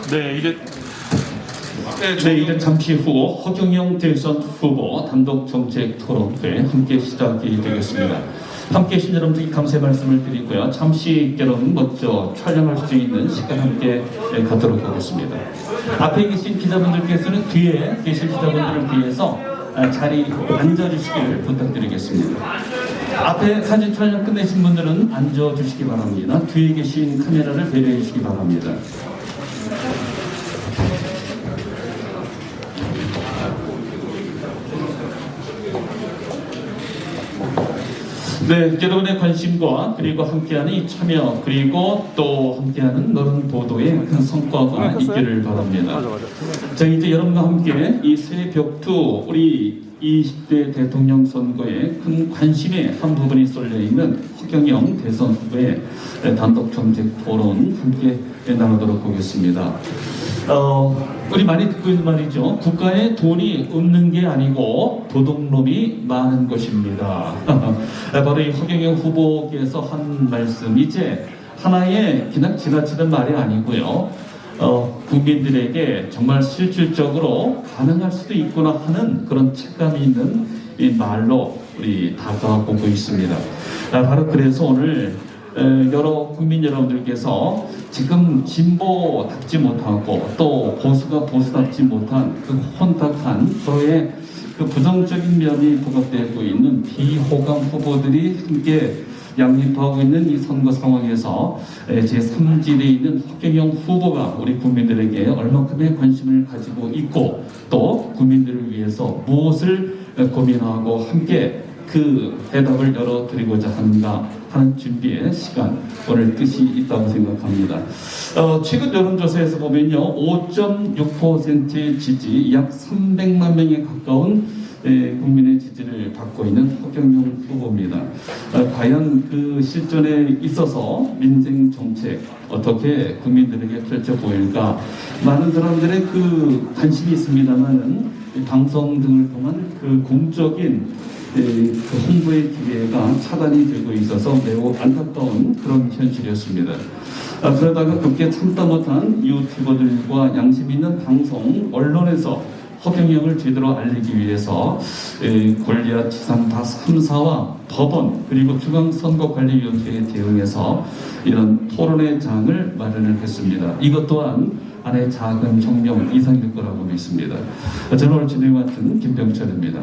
이제 잠시 후 허경영 대선 후보 단독 정책 토론회 함께 시작이 되겠습니다. 함께 계신 여러분들께 감사의 말씀을 드리고요. 잠시 여러분 먼저 촬영할 수 있는 시간 함께 갖도록 하겠습니다. 앞에 계신 기자분들께서는 뒤에 계신 기자분들을 위해서 자리 앉아주시길 부탁드리겠습니다. 앞에 사진 촬영 끝내신 분들은 앉아주시기 바랍니다. 뒤에 계신 카메라를 배려해 주시기 바랍니다. 네, 여러분의 관심과 그리고 함께하는 이 참여 그리고 또 함께하는 너른 보도에 큰 성과가 있기를 바랍니다. 자, 이제 여러분과 함께 이 새 벽두 우리 20대 대통령 선거에 큰 관심의 한 부분이 쏠려 있는 허경영 대선 후보의 단독 정책 토론 함께 나누도록 하겠습니다. 우리 많이 듣고 있는 말이죠. 국가에 돈이 없는 게 아니고 도둑놈이 많은 것입니다. 바로 이 허경영 후보께서 한 말씀, 이제 하나의 그냥 지나치는 말이 아니고요. 국민들에게 정말 실질적으로 가능할 수도 있구나 하는 그런 책감이 있는 이 말로 우리 다가오고 있습니다. 바로 그래서 오늘 여러 국민 여러분들께서 지금 진보답지 못하고 또 보수가 보수답지 못한 그 혼탁한 서로의 그 부정적인 면이 부각되고 있는 비호감 후보들이 함께 양립하고 있는 이 선거 상황에서 제3지대에 있는 허경영 후보가 우리 국민들에게 얼마큼의 관심을 가지고 있고 또 국민들을 위해서 무엇을 고민하고 함께 그 대답을 열어드리고자 하는가 하는 준비의 시간, 오늘 뜻이 있다고 생각합니다. 최근 여론조사에서 보면요, 5.6%의 지지, 약 300만 명에 가까운 국민의 지지를 받고 있는 허경영 후보입니다. 과연 그 실전에 있어서 민생 정책 어떻게 국민들에게 펼쳐 보일까? 많은 사람들의 그 관심이 있습니다만은 방송 등을 통한 그 공적인 그 홍보의 기회가 차단이 되고 있어서 매우 안타까운 그런 현실이었습니다. 그러다가 그렇게 참다 못한 유튜버들과 양심 있는 방송, 언론에서 허경영을 제대로 알리기 위해서 골리앗 지상파 3사와 법원 그리고 중앙선거관리위원회에 대응해서 이런 토론의 장을 마련을 했습니다. 이것 또한 하나의 작은 혁명 이상일 거라고 믿습니다. 저는 오늘 진행 맡은 김병철입니다.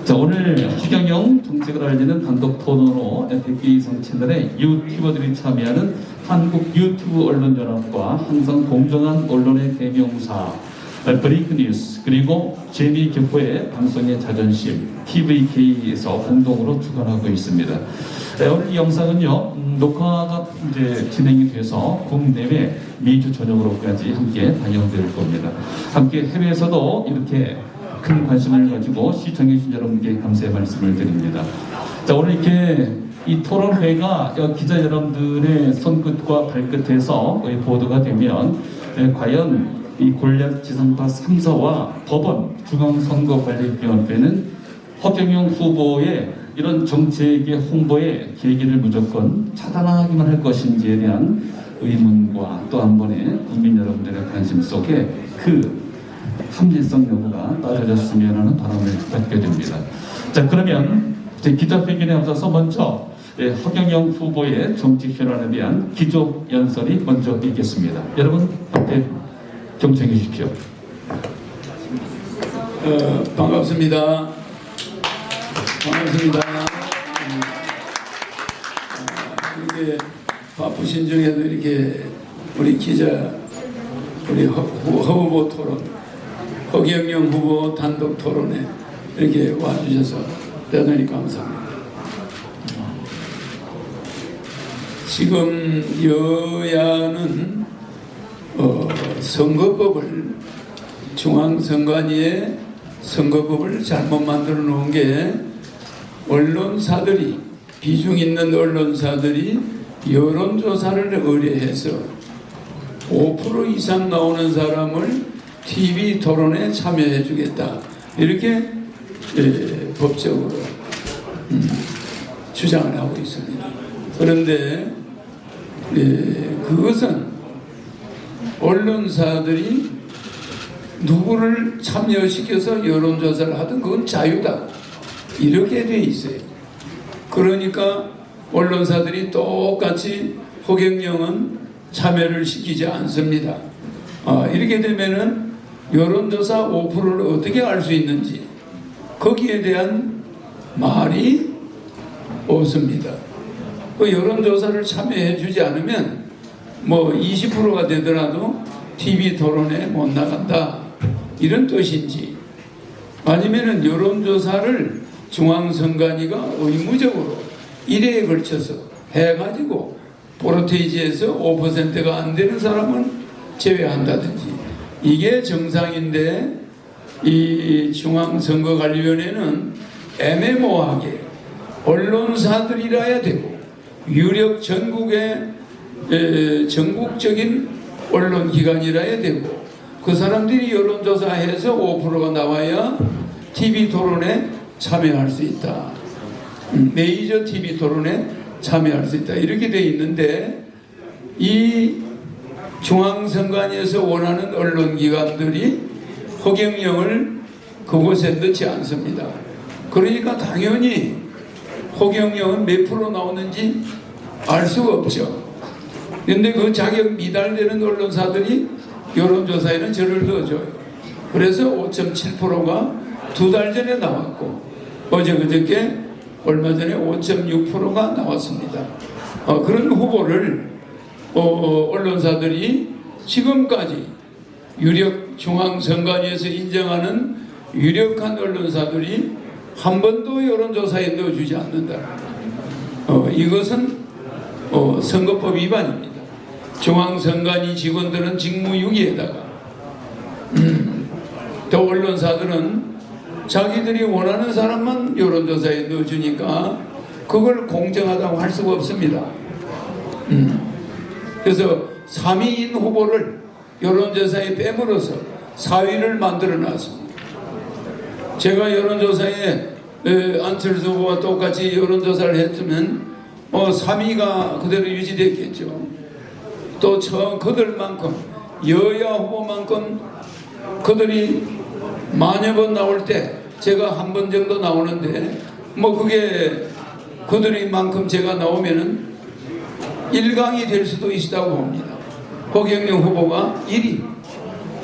자, 오늘 허경영 정책을 알리는 단독 토론으로 100개 이상 채널의 유튜버들이 참여하는 한국 유튜브 언론연합과 항상 공정한 언론의 대명사 브레이크 뉴스 그리고 재미교포의 방송의 자존심 TVK에서 공동으로 주관하고 있습니다. 오늘 이 영상은요, 녹화가 이제 진행이 돼서 국내외 미주 전역으로까지 함께 방영될 겁니다. 함께 해외에서도 이렇게 큰 관심을 가지고 시청해 주신 여러분께 감사의 말씀을 드립니다. 자, 오늘 이렇게 이 토론회가 기자 여러분들의 손끝과 발끝에서 보도가 되면 과연 이 골리앗 지상파 3사와 법원 중앙선거관리위원회는 허경영 후보의 이런 정책의 홍보의 계기를 무조건 차단하기만 할 것인지에 대한 의문과 또 한 번의 국민 여러분들의 관심 속에 그 합리성 여부가 따져졌으면 하는 바람을 갖게 됩니다. 자, 그러면 기자회견에 앞서서 먼저 허경영 후보의 정책 현안에 대한 기조 연설이 먼저 있겠습니다. 여러분 함께 경청해 주십시오. 반갑습니다. 반갑습니다. 이렇게 바쁘신 중에도 이렇게 우리 기자, 우리 후보 토론, 허경영 후보 단독 토론에 이렇게 와주셔서 대단히 감사합니다. 지금 여야는 선거법을 중앙선관위에 선거법을 잘못 만들어 놓은 게 언론사들이 비중 있는 언론사들이 여론조사를 의뢰해서 5% 이상 나오는 사람을 TV 토론에 참여해 주겠다 이렇게 법적으로 주장을 하고 있습니다. 그런데 그것은 언론사들이 누구를 참여시켜서 여론조사를 하든 그건 자유다, 이렇게 돼 있어요. 그러니까 언론사들이 똑같이 허경영은 참여를 시키지 않습니다. 이렇게 되면은 여론조사 5%를 어떻게 알 수 있는지 거기에 대한 말이 없습니다. 그 여론조사를 참여해 주지 않으면 뭐 20%가 되더라도 TV 토론에 못 나간다, 이런 뜻인지, 아니면은 여론조사를 중앙선관위가 의무적으로 1회에 걸쳐서 해가지고 포르테이지에서 5%가 안 되는 사람은 제외한다든지, 이게 정상인데 이 중앙선거관리위원회는 애매모호하게 언론사들이라야 되고 유력 전국적인 언론기관이라야 되고 그 사람들이 여론조사해서 5%가 나와야 TV 토론에 참여할 수 있다, 메이저 TV 토론에 참여할 수 있다, 이렇게 돼 있는데, 이 중앙선관위에서 원하는 언론기관들이 허경영을 그곳에 넣지 않습니다. 그러니까 당연히 허경영은 몇 프로 나오는지 알 수가 없죠. 그런데 그 자격 미달되는 언론사들이 여론조사에는 저를 넣어줘요. 그래서 5.7%가 2달 전에 나왔고, 그저께 얼마 전에 5.6%가 나왔습니다. 그런 후보를 언론사들이 지금까지 유력 중앙선관위에서 인정하는 유력한 언론사들이 한 번도 여론조사에 넣어주지 않는다. 이것은 선거법 위반입니다. 중앙선관위 직원들은 직무유기에다가 또 언론사들은 자기들이 원하는 사람만 여론조사에 넣어주니까 그걸 공정하다고 할 수가 없습니다. 그래서 3위인 후보를 여론조사에 빼물어서 4위를 만들어 놨습니다. 제가 여론조사에 안철수 후보와 똑같이 여론조사를 했으면 3위가 그대로 유지됐겠죠. 또 그들만큼, 여야 후보만큼 그들이 만여 번 나올 때 제가 한 번 정도 나오는데, 그게 그들이 만큼 제가 나오면은 1강이 될 수도 있다고 봅니다. 허경영 후보가 1위,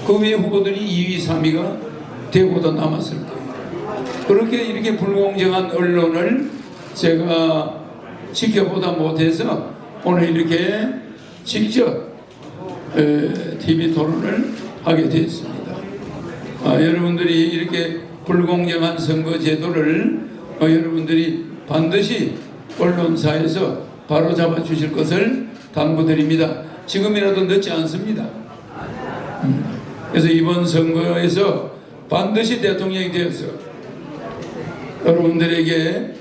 그 외 후보들이 2위, 3위가 되고도 남았을 거예요. 그렇게 이렇게 불공정한 언론을 제가 지켜보다 못해서 오늘 이렇게 직접 TV 토론을 하게 됐습니다. 여러분들이 이렇게 불공정한 선거 제도를 여러분들이 반드시 언론사에서 바로 잡아 주실 것을 당부드립니다. 지금이라도 늦지 않습니다. 그래서 이번 선거에서 반드시 대통령이 되어서 여러분들에게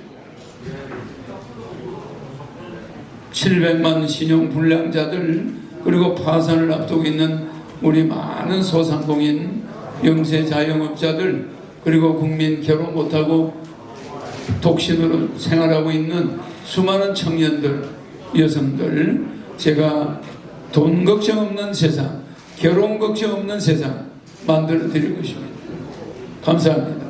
700만 신용 불량자들, 그리고 파산을 앞두고 있는 우리 많은 소상공인, 영세 자영업자들, 그리고 국민 결혼 못하고 독신으로 생활하고 있는 수많은 청년들, 여성들, 제가 돈 걱정 없는 세상, 결혼 걱정 없는 세상 만들어 드릴 것입니다. 감사합니다.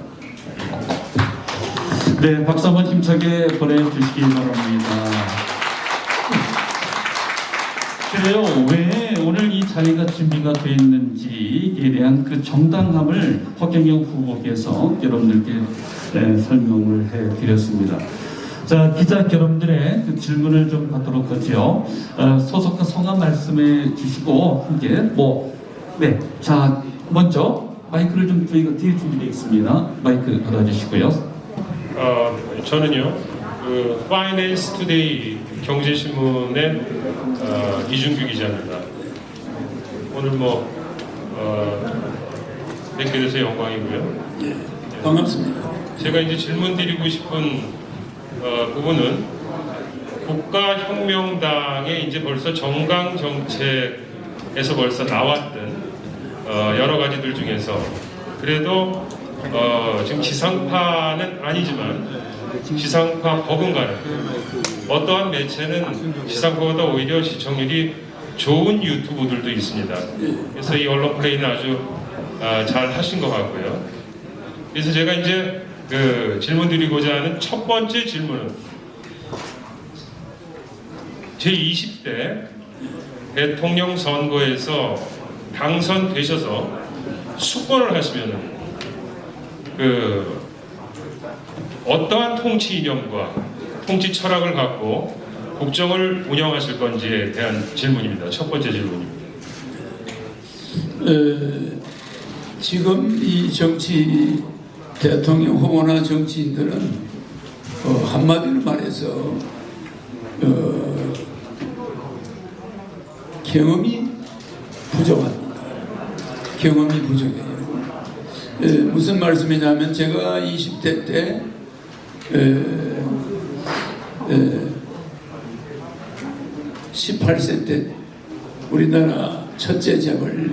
네, 박수 한번 힘차게 보내주시기 바랍니다. 그래요, 왜 오늘 이 자리가 준비가 되어 있는지에 대한 그 정당함을 허경영 후보께서 여러분들께 설명을 해드렸습니다. 자, 기자 여러분들의 그 질문을 좀 받도록 하죠. 소속과 성함 말씀해 주시고 함께 자, 먼저 마이크를 좀 저희가 뒤에 준비되어 있습니다. 마이크 받아주시고요. 저는요, 그 파이낸스 투데이 경제신문의 이준규 기자입니다. 오늘 뵙게 돼서 영광이고요. 예, 반갑습니다. 제가 이제 질문 드리고 싶은 부분은 국가혁명당의 이제 벌써 정강 정책에서 벌써 나왔던 여러 가지들 중에서 그래도 지금 지상파는 아니지만 지상파 버금가는 어떠한 매체는 지상파보다 오히려 시청률이 좋은 유튜브들도 있습니다. 그래서 이 언론 플레이는 아주 잘 하신 것 같고요. 그래서 제가 이제 그 질문 드리고자 하는 첫 번째 질문은 제 20대 대통령 선거에서 당선되셔서 수권을 하시면은 그 어떠한 통치 이념과 통치 철학을 갖고 국정을 운영하실 건지에 대한 질문입니다. 첫 번째 질문입니다. 지금 이 정치 대통령 후보나 정치인들은 한마디로 말해서 경험이 부족합니다. 경험이 부족해요. 무슨 말씀이냐면 제가 20대 때 18세 때 우리나라 첫째 재벌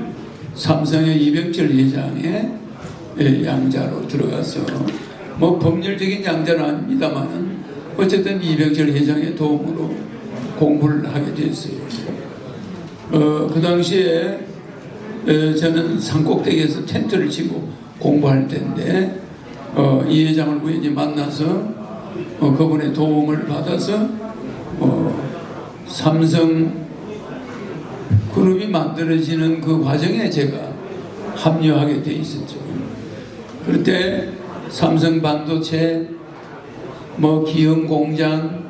삼성의 이병철 회장의 양자로 들어가서 뭐 법률적인 양자는 아닙니다만은 어쨌든 이병철 회장의 도움으로 공부를 하게 됐어요. 그 당시에 저는 산꼭대기에서 텐트를 치고 공부할 때인데 이 회장을 우연히 만나서 그분의 도움을 받아서 삼성 그룹이 만들어지는 그 과정에 제가 합류하게 돼 있었죠. 그때 삼성 반도체, 기흥공장,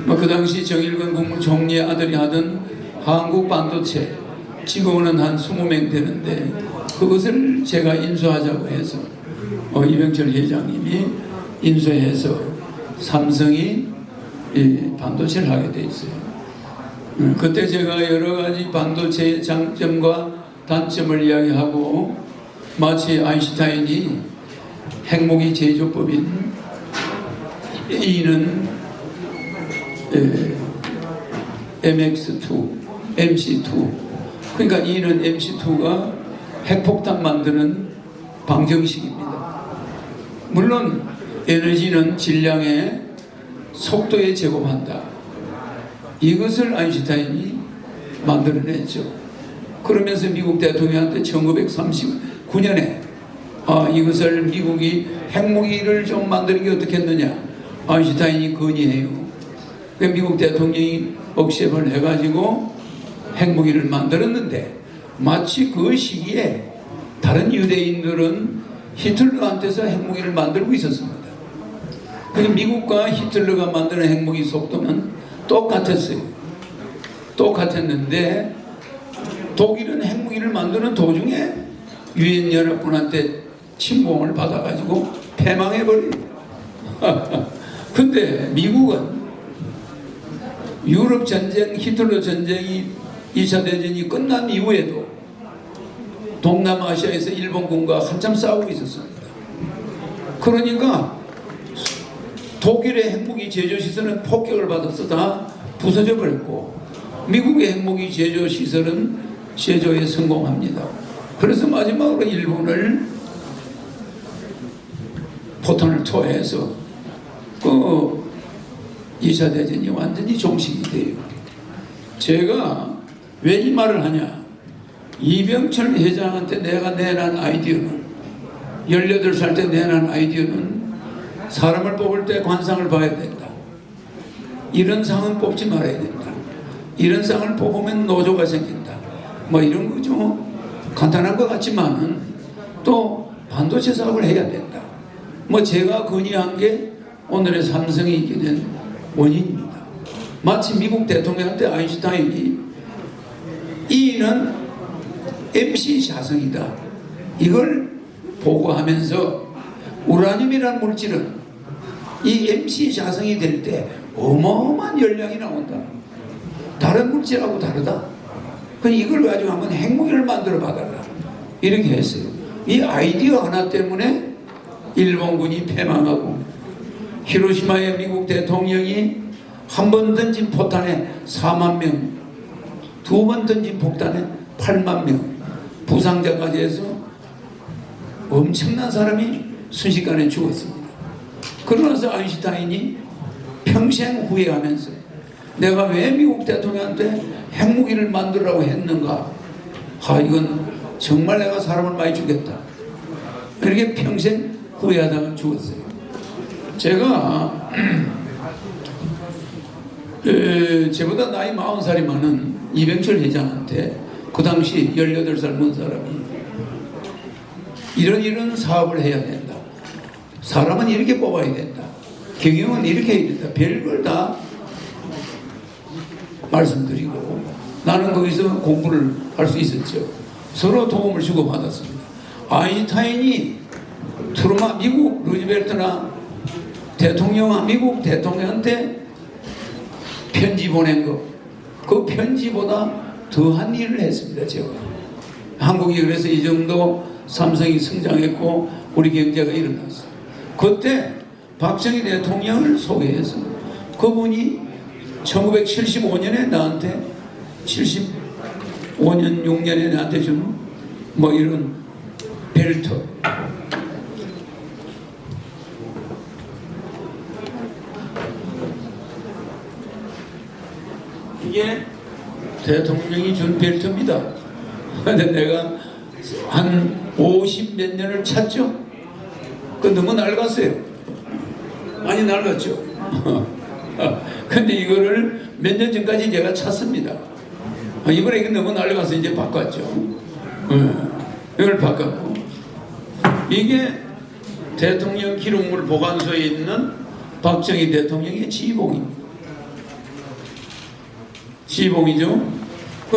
그 당시 정일근 국무총리의 아들이 하던 한국 반도체 직원은 한 20명 되는데 그것을 제가 인수하자고 해서 이병철 회장님이 인수해서 삼성이 이 반도체를 하게 돼 있어요. 그때 제가 여러 가지 반도체의 장점과 단점을 이야기하고 마치 아인슈타인이 핵무기 제조법인 E는 MX2, MC2 그러니까 E는 MC2가 핵폭탄 만드는 방정식입니다. 물론 에너지는 질량의 속도에 제곱한다. 이것을 아인슈타인이 만들어냈죠. 그러면서 미국 대통령한테 1939년에 이것을 미국이 핵무기를 좀 만드는 게 어떻겠느냐 아인슈타인이 건의해요. 미국 대통령이 억셉을 해가지고 핵무기를 만들었는데 마치 그 시기에 다른 유대인들은 히틀러한테서 핵무기를 만들고 있었습니다. 그래서 미국과 히틀러가 만드는 핵무기 속도는 똑같았어요. 똑같았는데 독일은 핵무기를 만드는 도중에 유엔연합군한테 침공을 받아가지고 패망해버려요. 근데 미국은 유럽 전쟁, 히틀러 전쟁이 2차 대전이 끝난 이후에도 동남아시아에서 일본군과 한참 싸우고 있었습니다. 그러니까 독일의 핵무기 제조시설은 폭격을 받아서 다 부서져 버렸고 미국의 핵무기 제조시설은 제조에 성공합니다. 그래서 마지막으로 일본을 포탄을 투하해서 그 2차 대전이 완전히 종식이 돼요. 제가 왜 이 말을 하냐? 이병철 회장한테 내가 내놓은 아이디어는 18살 때 내놓은 아이디어는 사람을 뽑을 때 관상을 봐야 된다. 이런 상은 뽑지 말아야 된다. 이런 상을 뽑으면 노조가 생긴다. 이런 거죠. 간단한 것 같지만은 또 반도체 사업을 해야 된다. 제가 건의한 게 오늘의 삼성이 있게 된 원인입니다. 마치 미국 대통령한테 아인슈타인이 E는 MC 자성이다. 이걸 보고하면서 우라늄이라는 물질은 이 MC 자성이 될 때 어마어마한 열량이 나온다. 다른 물질하고 다르다. 이걸 가지고 한번 핵무기를 만들어 봐달라. 이렇게 했어요. 이 아이디어 하나 때문에 일본군이 패망하고 히로시마의 미국 대통령이 한 번 던진 포탄에 4만 명, 두 번 던진 폭탄에 8만 명, 부상자까지 해서 엄청난 사람이 순식간에 죽었습니다. 그러면서 아인슈타인이 평생 후회하면서 내가 왜 미국 대통령한테 핵무기를 만들라고 했는가? 이건 정말 내가 사람을 많이 죽였다. 이렇게 평생 후회하다가 죽었어요. 제가 제보다 나이 40살이 많은 이병철 회장한테 그 당시 18살 문 사람이 이런 사업을 해야 된다. 사람은 이렇게 뽑아야 된다. 경영은 이렇게 해야 된다. 별걸 다 말씀드리고 나는 거기서 공부를 할 수 있었죠. 서로 도움을 주고받았습니다. 아인슈타인이 트루만 미국 루즈벨트나 미국 대통령한테 편지 보낸 거, 그 편지보다 더한 일을 했습니다. 제가 한국이 그래서 이 정도 삼성이 성장했고 우리 경제가 일어났어요. 그때 박정희 대통령을 소개해서 그분이 1975년에 나한테 75년 6년에 나한테 주는 뭐 이런 벨트, 이게 대통령이 준 벨트입니다. 근데 내가 한 50 몇 년을 찾죠. 그 너무 낡았어요. 많이 낡았죠. 근데 이거를 몇 년 전까지 제가 찾습니다. 이번에 이거 너무 낡아서 이제 바꿨죠. 이걸 바꿨고, 이게 대통령 기록물 보관소에 있는 박정희 대통령의 지휘봉입니다. 지휘봉이죠.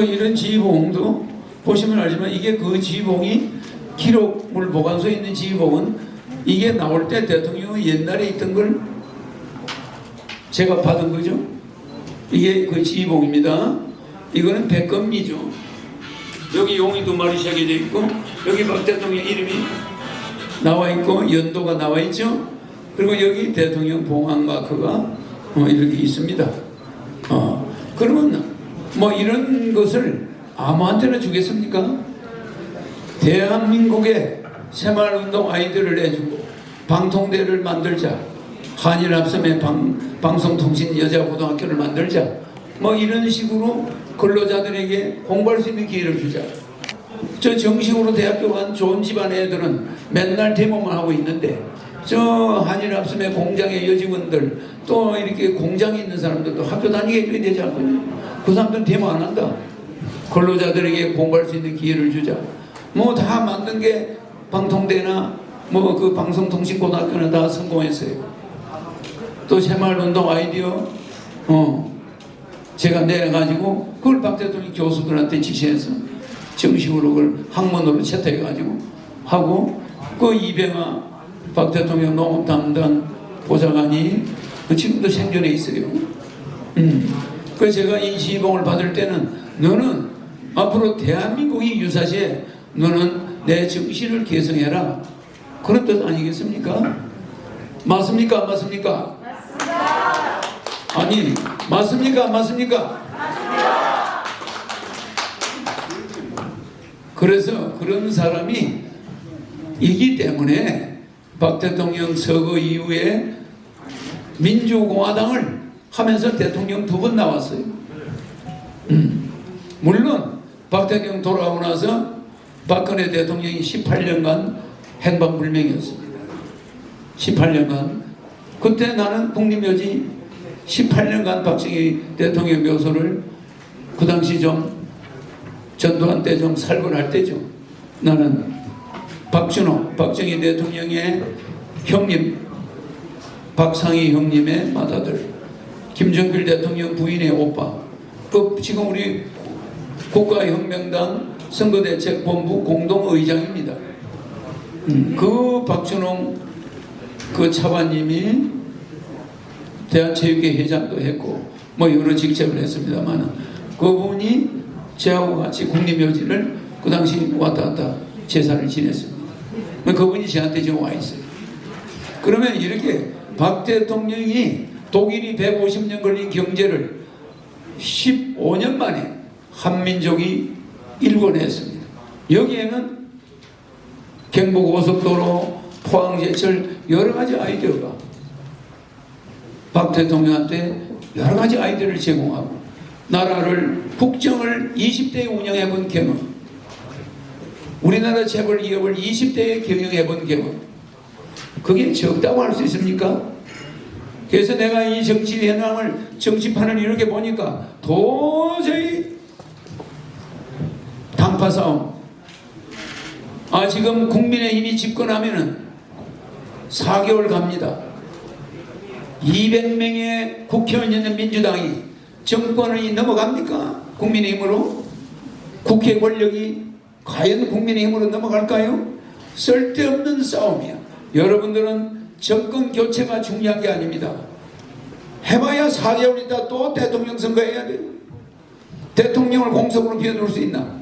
이런 지휘봉도 보시면 알지만 이게 그 지휘봉이 기록물 보관소에 있는 지휘봉은 이게 나올 때 대통령이 옛날에 있던 걸 제가 받은 거죠. 이게 그 지휘봉입니다. 이거는 백검리죠. 여기 용이 2마리 새겨져 있고 여기 박 대통령 이름이 나와 있고 연도가 나와 있죠. 그리고 여기 대통령 봉황 마크가 이렇게 있습니다. 그러면 뭐 이런 것을 아무한테나 주겠습니까? 대한민국의 새마을운동 아이들을 내주고 방통대를 만들자, 한일합섬의 방송통신 여자고등학교를 만들자, 뭐 이런 식으로 근로자들에게 공부할 수 있는 기회를 주자. 저 정식으로 대학교 간 좋은 집안 애들은 맨날 데모만 하고 있는데 저 한일합섬의 공장의 여직원들 또 이렇게 공장에 있는 사람들도 학교 다니게 해줘야 되지 않겠냐. 그 사람들은 데모 안 한다. 근로자들에게 공부할 수 있는 기회를 주자. 뭐 다 만든 게 방통대나 뭐 그 방송통신고등학교는 다 성공했어요. 또 새마을운동 아이디어 제가 내려가지고 그걸 박 대통령 교수들한테 지시해서 정식으로 그걸 학문으로 채택해가지고 하고, 그 이병하 박 대통령 농업 담당 보좌관이 지금도 생존해 있어요. 그래서 제가 이 지휘봉을 받을 때는 너는 앞으로 대한민국이 유사시에 너는 내 정신을 개성해라, 그런 뜻 아니겠습니까? 맞습니까? 안 맞습니까? 맞습니다. 아니 맞습니까? 안 맞습니까? 맞습니다. 그래서 그런 사람이 이기 때문에 박 대통령 서거 이후에 민주공화당을 하면서 대통령 2번 나왔어요. 물론 박 대통령 돌아오고 나서 박근혜 대통령이 18년간 행방불명이었습니다. 18년간. 그때 나는 국립묘지 18년간 박정희 대통령 묘소를 그 당시 좀 전두환 때 좀 살벌할 때죠. 나는 박준호 박정희 대통령의 형님, 박상희 형님의 맏아들, 김정필 대통령 부인의 오빠, 그 지금 우리 국가혁명당 선거대책본부 공동의장입니다. 그 박준홍 그 차관님이 대한체육회 회장도 했고 뭐 여러 직책을 했습니다만, 그분이 저하고 같이 국립묘지를 그 당시 왔다 갔다 제사를 지냈습니다. 그분이 저한테 지금 와 있어요. 그러면 이렇게 박 대통령이 독일이 150년 걸린 경제를 15년 만에 한민족이 일궈냈습니다. 여기에는 경부고속도로, 포항제철 여러 가지 아이디어가 박 대통령한테 여러 가지 아이디어를 제공하고 나라를 국정을 20대에 운영해 본 경험, 우리나라 재벌 기업을 20대에 경영해 본 경험, 그게 적다고 할 수 있습니까? 그래서 내가 이 정치 현황을, 정치판을 이렇게 보니까 도저히 당파 싸움, 지금 국민의힘이 집권하면은 4개월 갑니다. 200명의 국회의원 있는 민주당이 정권이 넘어갑니까? 국민의힘으로? 국회 권력이 과연 국민의힘으로 넘어갈까요? 쓸데없는 싸움이야. 여러분들은 정권 교체가 중요한 게 아닙니다. 해봐야 4개월 있다 또 대통령 선거해야 돼요. 대통령을 공석으로 비워둘 수 있나?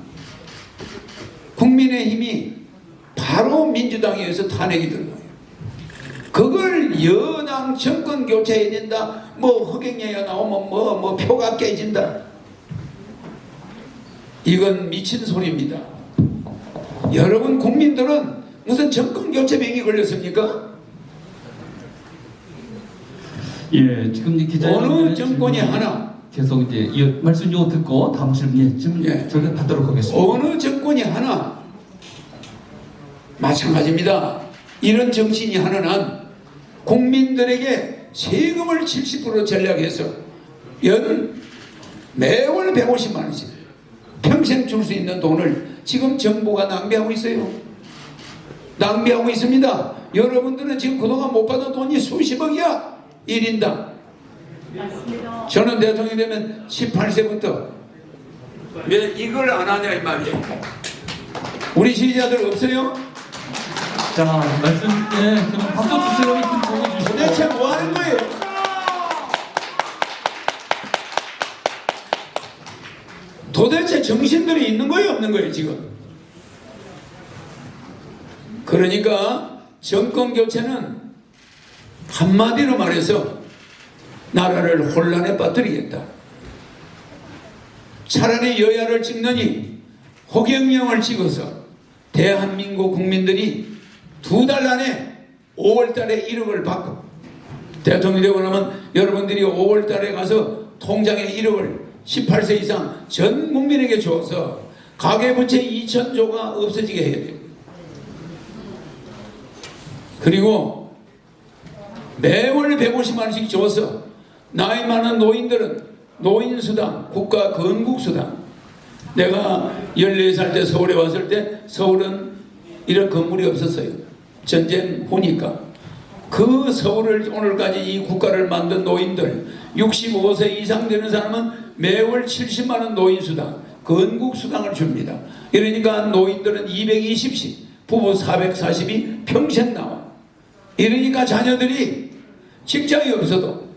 국민의힘이 바로 민주당에 의해서 탄핵이 들어가요. 그걸 여당 정권 교체해야 된다, 뭐 허경영이 나오면 뭐 표가 깨진다, 이건 미친 소리입니다. 여러분 국민들은 무슨 정권 교체 병이 걸렸습니까? 예, 지금 기자님 어느 정권이 하나, 계속 이제 이 말씀 좀 듣고 다음 질문 지금 저희가 받도록 하겠습니다. 어느 정권이 하나 마찬가지입니다. 이런 정치인이 하는 한 국민들에게 세금을 70% 전략해서 매월 150만 원씩 평생 줄 수 있는 돈을 지금 정부가 낭비하고 있어요. 낭비하고 있습니다. 여러분들은 지금 그동안 못 받은 돈이 수십억이야. 1인당. 저는 대통령이 되면 18세부터 왜 이걸 안 하냐 이 말이에요. 우리 지지자들 없어요? 자, 말씀, 그럼 박수 주시고 좀 보여주시고. 도대체 뭐 하는 거예요? 도대체 정신들이 있는 거예요, 없는 거예요, 지금? 그러니까 정권 교체는 한마디로 말해서 나라를 혼란에 빠뜨리겠다. 차라리 여야를 찍느니 호경영을 찍어서 대한민국 국민들이 2달 안에 5월 달에 1억을 받고, 대통령이 되고 나면 여러분들이 5월 달에 가서 통장에 1억을 18세 이상 전 국민에게 줘서 가계부채 2,000조가 없어지게 해야 돼요. 그리고 매월 150만 원씩 줘서 나이 많은 노인들은 노인수당, 국가 건국수당. 내가 14살 때 서울에 왔을 때 서울은 이런 건물이 없었어요. 전쟁 후니까. 그 서울을 오늘까지 이 국가를 만든 노인들, 65세 이상 되는 사람은 매월 70만 원 노인수당, 건국수당을 줍니다. 이러니까 노인들은 220씩, 부부 440이 평생 나와. 이러니까 자녀들이 직장이 없어도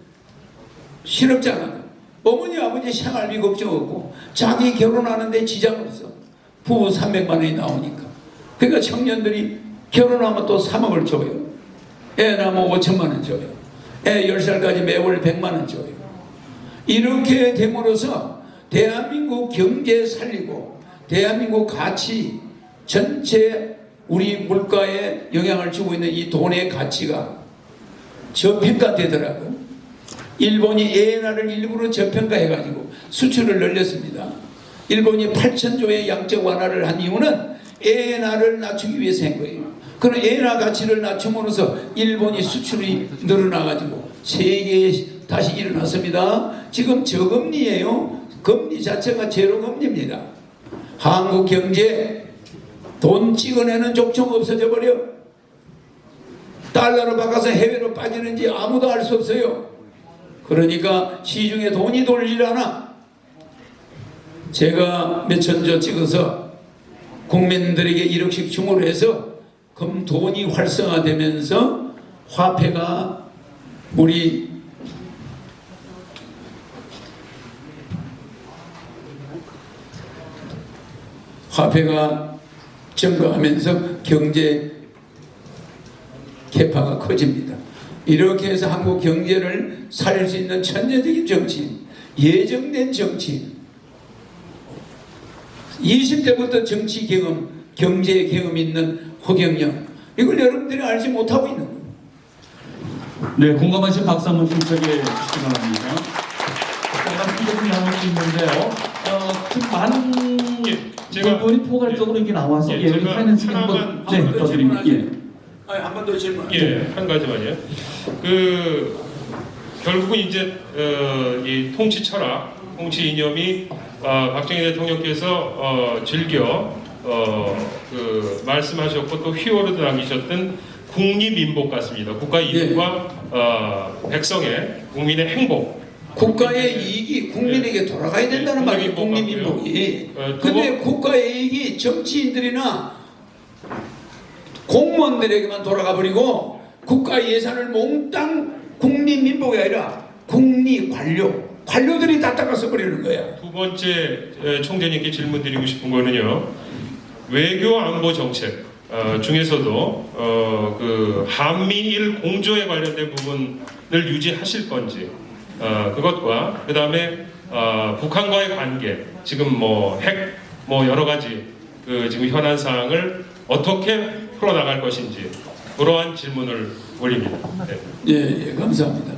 실업자나 어머니 아버지 생활비 걱정 없고 자기 결혼하는데 지장 없어. 부부 300만 원이 나오니까. 그러니까 청년들이 결혼하면 또 3억을 줘요. 애 낳으면 5천만 원 줘요. 애 10살까지 매월 100만 원 줘요. 이렇게 됨으로써 대한민국 경제 살리고 대한민국 가치 전체 우리 물가에 영향을 주고 있는 이 돈의 가치가 저평가되더라고요. 일본이 ENR을 일부러 저평가해가지고 수출을 늘렸습니다. 일본이 8천조의 양적 완화를 한 이유는 ENR을 낮추기 위해서 한 거예요. 그런 ENR 가치를 낮춤으로써 일본이 수출이 늘어나가지고 세계에 다시 일어났습니다. 지금 저금리예요. 금리 자체가 제로금리입니다. 한국 경제 돈 찍어내는 족총 없어져 버려. 달러로 바꿔서 해외로 빠지는지 아무도 알 수 없어요. 그러니까 시중에 돈이 돌질 않아. 제가 몇천조 찍어서 국민들에게 1억씩 줌으로 해서 그럼 돈이 활성화되면서 화폐가 우리 화폐가 증가하면서 경제 개파가 커집니다. 이렇게 해서 한국 경제를 살릴 수 있는 천재적인 정치인, 예정된 정치인, 20대부터 정치 경험, 경제 경험 있는 호경영, 이걸 여러분들이 알지 못하고 있는 거예요. 네, 공감하신 박수 한번 힘차게 주시기 바랍니다. 정리할 수 있는데요. 지금 많은 제가 부분이 포괄적으로 이렇게 나와서 예, 여기 제가 파이낸싱 하나만 한번 떠드리고 한 번 더 질문. 한 가지만요. 결국은 이제 이 통치 철학, 통치 이념이 박정희 대통령께서 즐겨 말씀하셨고 또 휘오르듯 남기셨던 국립민복 같습니다. 국가 이익과 백성의 국민의 행복. 국가의 이익이 국민에게 돌아가야 된다는 말이에요. 국민민복이. 근데 국가의 이익이 정치인들이나 공무원들에게만 돌아가 버리고 국가 예산을 몽땅 국민민복이 아니라 관료들이 다 닦아서 버리는 거야. 두 번째 총재님께 질문 드리고 싶은 거는요. 외교 안보 정책 중에서도 한미일 공조에 관련된 부분을 유지하실 건지 그것과 그 다음에 북한과의 관계 지금 핵 여러 가지 지금 현안 사항을 어떻게 풀어나갈 것인지 그러한 질문을 올립니다. 네. 예, 감사합니다.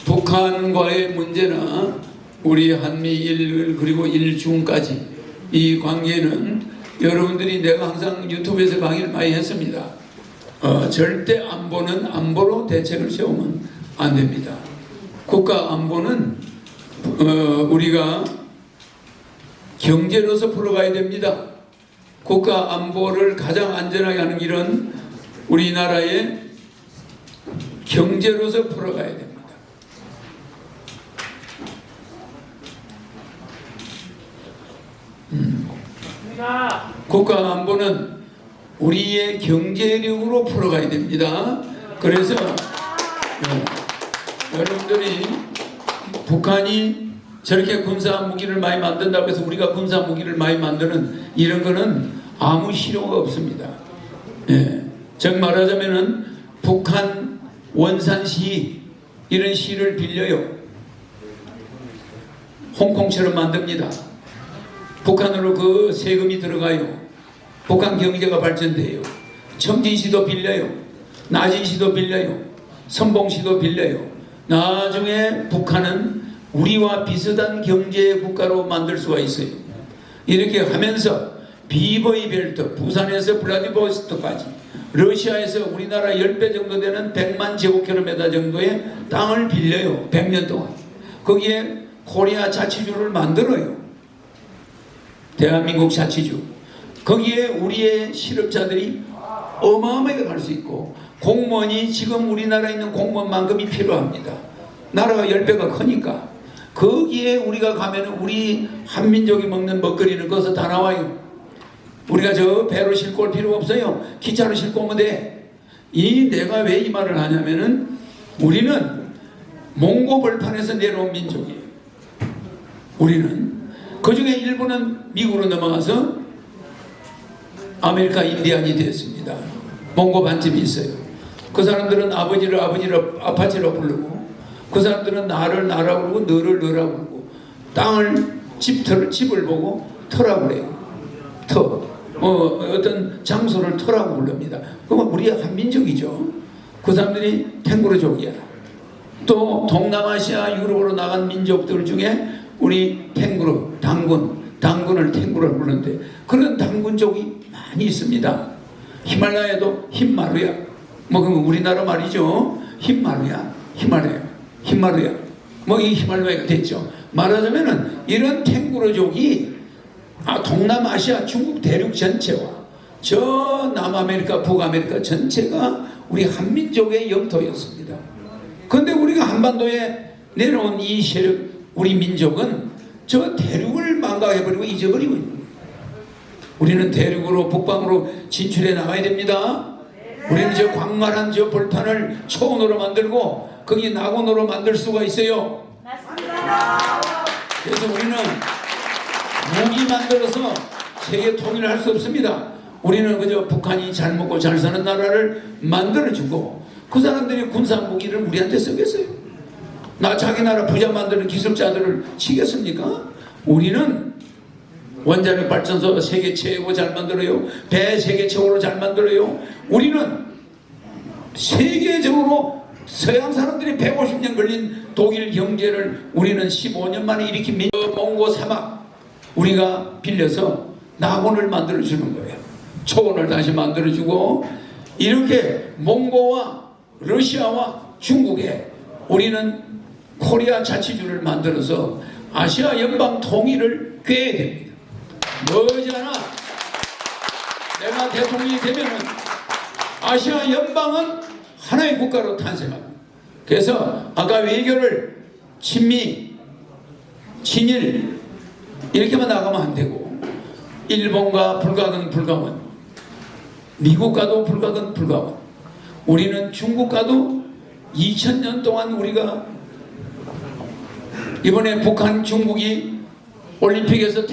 북한과의 문제나 우리 한미일 그리고 일중까지 이 관계는 여러분들이 내가 항상 유튜브에서 강의를 많이 했습니다. 절대 안보는 안보로 대책을 세우면 안 됩니다. 국가 안보는 우리가 경제로서 풀어가야 됩니다. 국가 안보를 가장 안전하게 하는 길은 우리나라의 경제로서 풀어가야 됩니다. 국가 안보는 우리의 경제력으로 풀어가야 됩니다. 그래서 여러분들이 북한이 저렇게 군사 무기를 많이 만든다고 해서 우리가 군사 무기를 많이 만드는 이런 거는 아무 실효가 없습니다. 즉 말하자면은 북한 원산시 이런 시를 빌려요. 홍콩처럼 만듭니다. 북한으로 그 세금이 들어가요. 북한 경제가 발전돼요. 청진시도 빌려요. 나진시도 빌려요. 선봉시도 빌려요. 나중에 북한은 우리와 비슷한 경제 국가로 만들 수가 있어요. 이렇게 하면서 비보이 벨트, 부산에서 블라디보스토크까지 러시아에서 우리나라 10배 정도 되는 100만 제곱킬로미터 정도의 땅을 빌려요. 100년 동안. 거기에 코리아 자치주를 만들어요. 대한민국 자치주. 거기에 우리의 실업자들이 어마어마하게 갈 수 있고 공무원이 지금 우리나라에 있는 공무원만큼이 필요합니다. 나라가 10배가 크니까 거기에 우리가 가면 우리 한민족이 먹는 먹거리는 거기서 다 나와요. 우리가 저 배로 싣고 올 필요가 없어요. 기차로 싣고 오면 돼. 내가 왜 이 말을 하냐면은 우리는 몽고벌판에서 내려온 민족이에요. 우리는 그중에 일부는 미국으로 넘어가서 아메리카 인디안이 되었습니다. 몽고 반쯤이 있어요. 그 사람들은 아버지를 아파치로 부르고 그 사람들은 나를 나라고 부르고 너를 너라고 부르고 땅을 집을 보고 터라고 그래요. 어떤 장소를 터라고 부릅니다. 그건 우리의 한민족이죠. 그 사람들이 탱고르족이야. 또 동남아시아 유럽으로 나간 민족들 중에 우리 탱구르, 당군을 탱구르를 부르는데 그런 당군족이 많이 있습니다. 히말라야도 흰마루야. 그럼 우리나라 말이죠. 흰마루야. 이 히말라야가 됐죠. 말하자면은 이런 탱구르족이 동남아시아 중국 대륙 전체와 저 남아메리카, 북아메리카 전체가 우리 한민족의 영토였습니다. 그런데 우리가 한반도에 내려온 이 세력, 우리 민족은 저 대륙을 망각해버리고 잊어버리고 있는 거예요. 우리는 대륙으로 북방으로 진출해 나가야 됩니다. 우리는 저 광활한 저 벌판을 초원으로 만들고 거기 낙원으로 만들 수가 있어요. 맞습니다. 그래서 우리는 무기 만들어서 세계 통일을 할 수 없습니다. 우리는 그저 북한이 잘 먹고 잘 사는 나라를 만들어주고 그 사람들이 군사 무기를 우리한테 쓰겠어요? 자기 나라 부자 만드는 기술자들을 치겠습니까? 우리는 원자력 발전소 세계 최고 잘 만들어요. 배 세계 최고로 잘 만들어요. 우리는 세계적으로 서양 사람들이 150년 걸린 독일 경제를 우리는 15년 만에 일으킨 몽고 사막 우리가 빌려서 낙원을 만들어 주는 거예요. 초원을 다시 만들어 주고, 이렇게 몽고와 러시아와 중국에 우리는 코리아 자치주를 만들어서 아시아 연방 통일을 꾀해야 됩니다. 머지않아 내가 대통령이 되면은 아시아 연방은 하나의 국가로 탄생합니다. 그래서 아까 외교를 친미, 친일 이렇게만 나가면 안 되고, 일본과 불가근 불가원, 미국과도 불가근 불가원, 우리는 중국과도 2000년 동안 우리가 이번에 북한 중국이 올림픽에서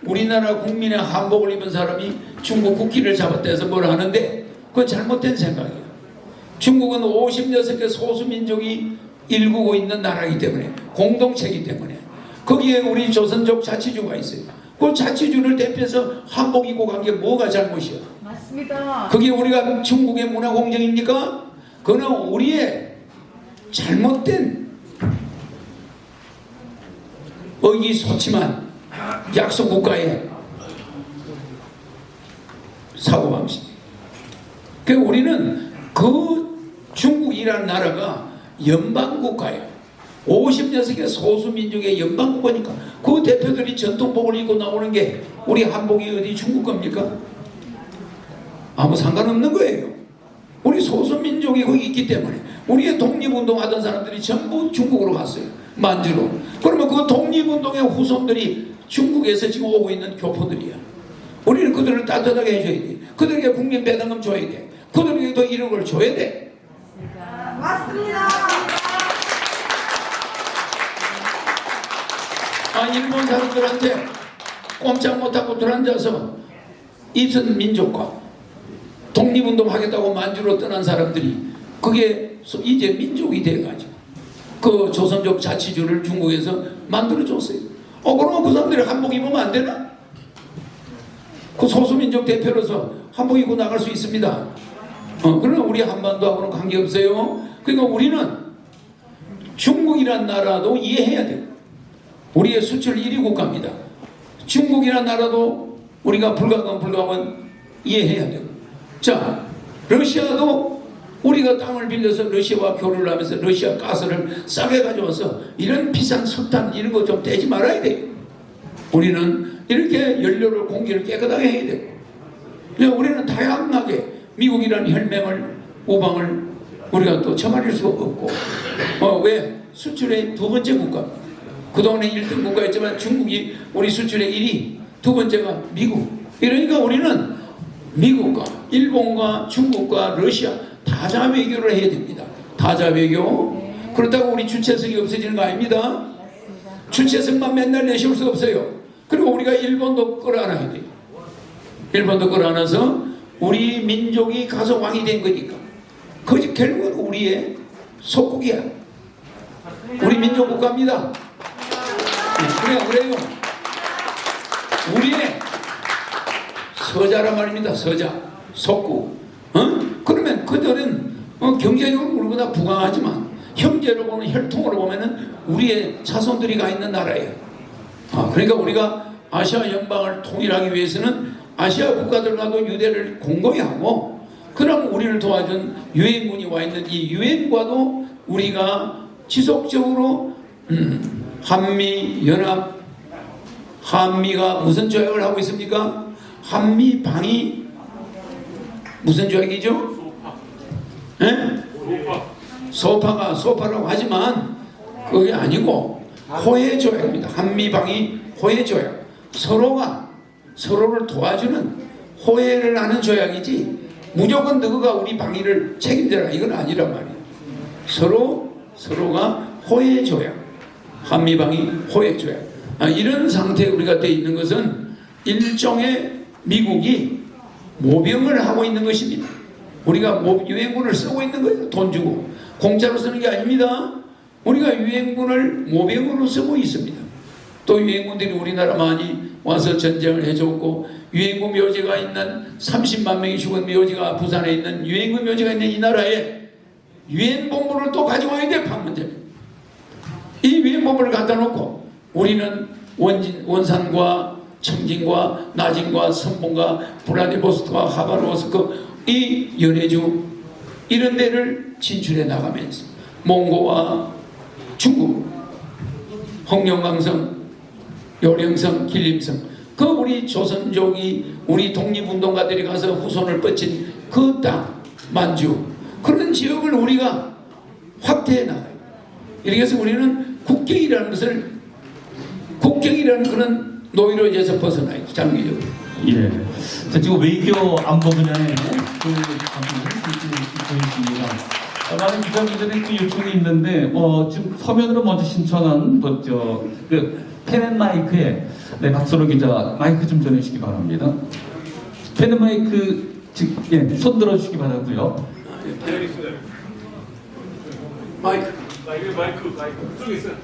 우리나라 국민의 한복을 입은 사람이 중국 국기를 잡았다 해서 뭐라 하는데 그건 잘못된 생각이에요. 중국은 56개 소수민족이 일구고 있는 나라이기 때문에, 공동체이기 때문에 거기에 우리 조선족 자치주가 있어요. 그 자치주를 대표해서 한복 입고 간 게 뭐가 잘못이야? 맞습니다. 그게 우리가 중국의 문화 공정입니까? 그거는 우리의 잘못된 의기소침한 약소국가의 사고방식. 그러니까 우리는 그 중국이라는 나라가 연방국가예요. 56개 소수민족의 연방국가니까 그 대표들이 전통복을 입고 나오는 게 우리 한복이 어디 중국 겁니까? 아무 상관없는 거예요. 우리 소수민족이 거기 있기 때문에. 우리의 독립운동 하던 사람들이 전부 중국으로 갔어요. 만주로. 그러면 그 독립운동의 후손들이 중국에서 지금 오고 있는 교포들이야. 우리는 그들을 따뜻하게 해줘야 돼. 그들에게 국민 배당금 줘야 돼. 그들에게도 이런 걸 줘야 돼. 맞습니다. 일본 사람들한테 꼼짝 못하고 들어앉아서 입선 민족과 독립운동 하겠다고 만주로 떠난 사람들이 그게 이제 민족이 돼가지고 그 조선족 자치주를 중국에서 만들어줬어요. 그러면 그 사람들이 한복 입으면 안 되나? 그 소수민족 대표로서 한복 입고 나갈 수 있습니다. 그러나 우리 한반도하고는 관계없어요. 그러니까 우리는 중국이란 나라도 이해해야 돼요. 우리의 수출 1위 국가입니다. 중국이란 나라도 우리가 불가원 이해해야 되고, 자, 러시아도 우리가 땅을 빌려서 러시아와 교류를 하면서 러시아 가스를 싸게 가져와서 이런 비싼 석탄 이런 거 좀 떼지 말아야 돼요. 우리는 이렇게 연료를 공기를 깨끗하게 해야 되고, 그냥 우리는 다양하게 미국이라는 혈맹을 우방을 우리가 또 저말릴 수가 없고, 왜? 수출의 두 번째 국가입니다. 그동안에 1등 국가였지만 중국이 우리 수출의 1위, 두 번째가 미국. 이러니까 우리는 미국과 일본과 중국과 러시아 다자 외교를 해야 됩니다. 다자 외교. 그렇다고 우리 주체성이 없어지는 거 아닙니다. 주체성만 맨날 내세울 수 없어요. 그리고 우리가 일본도 끌어안아야 돼요. 일본도 끌어안아서 우리 민족이 가서 왕이 된 거니까. 그 결국은 우리의 속국이야. 우리 민족 국가입니다. 그래요. 우리의 서자란 말입니다. 서자, 속국. 그러면 그들은 경제적으로 우리보다 부강하지만 형제로 보는 혈통으로 보면은 우리의 자손들이 가 있는 나라예요. 그러니까 우리가 아시아 연방을 통일하기 위해서는 아시아 국가들과도 유대를 공고히 하고, 그럼 우리를 도와준 유엔군이 와 있는 이 유엔과도 우리가 지속적으로 한미연합, 한미가 무슨 조약을 하고 있습니까? 한미방위 무슨 조약이죠? 소파라고 하지만 그게 아니고 호혜 조약입니다. 한미방위 호혜 조약. 서로가 서로를 도와주는 호혜를 하는 조약이지 무조건 너가 우리 방위를 책임져라 이건 아니란 말이에요. 서로가 호혜 조약, 한미방위 호혜 조약. 이런 상태에 우리가 되어 있는 것은 일종의 미국이 모병을 하고 있는 것입니다. 우리가 유엔군을 쓰고 있는 거예요. 돈 주고. 공짜로 쓰는 게 아닙니다. 우리가 유엔군을 모병으로 쓰고 있습니다. 또 유엔군들이 우리나라 많이 와서 전쟁을 해줬고, 유엔군 묘지가 있는 30만 명이 죽은 묘지가 부산에 있는 유엔군 묘지가 있는 이 나라에 유엔 본부를 또 가져와야 돼. 판문점. 이 유엔 본부를 갖다 놓고 우리는 원산과 청진과 나진과 선봉과 브라디보스토크와 하바르보스크 이 연해주 이런 데를 진출해 나가면서 몽고와 중국 홍영강성 요령성 길림성 그 우리 조선족이 우리 독립운동가들이 가서 후손을 뻗친 그 땅 만주 그런 지역을 우리가 확대해 나가요. 이렇게 해서 우리는 국경이라는 그런 노이로제에서 벗어나야죠. 장기적으로. 예. 자, 지금 외교 안보 분야에 그 방송을 보였습니다. 많은 기자분들의 그 요청이 있는데, 지금 서면으로 먼저 신청한 그 펜앤마이크에 네, 박선호 기자 마이크 좀 전해주시기 바랍니다. 펜앤마이크 예, 손 들어주시기 바라고요. 마이크. 그쪽에 있어요.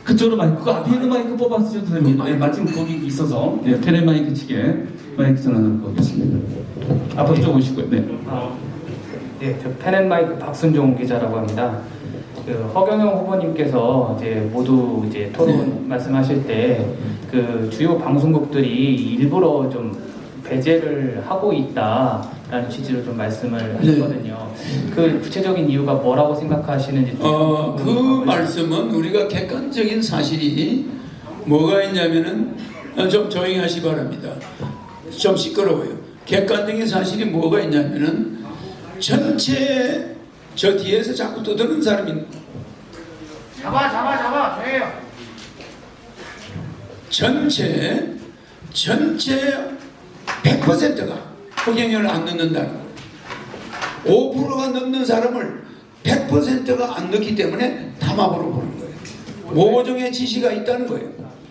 그쪽으로 마이크, 그 앞에 있는 마이크 뽑아 쓰셔도 됩니다. 예, 마침 거기 있어서 예, 펜앤마이크 측에 마이크 전하도록 하겠습니다. 앞으로 좀 오시고요. 네. 네, 저 펜앤마이크 박순종 기자라고 합니다. 그 허경영 후보님께서 이제 모두 이제 토론 말씀하실 때 그 주요 방송국들이 일부러 좀 배제를 하고 있다라는 취지로 좀 말씀을 하셨거든요. 그 구체적인 이유가 뭐라고 생각하시는지 좀 그 말씀은 우리가 객관적인 사실이 뭐가 있냐면은 좀 조용히 하시기 바랍니다. 좀 시끄러워요. 객관적인 사실이 뭐가 있냐면은 전체 저 뒤에서 자꾸 떠드는 사람이 잡아. 저예요. 전체 100%가 허경영을 안 넣는다는 거예요. 5%가 넣는 사람을 100%가 안 넣기 때문에 담합으로 보는 거예요. 모종의 지시가 있다는 거예요.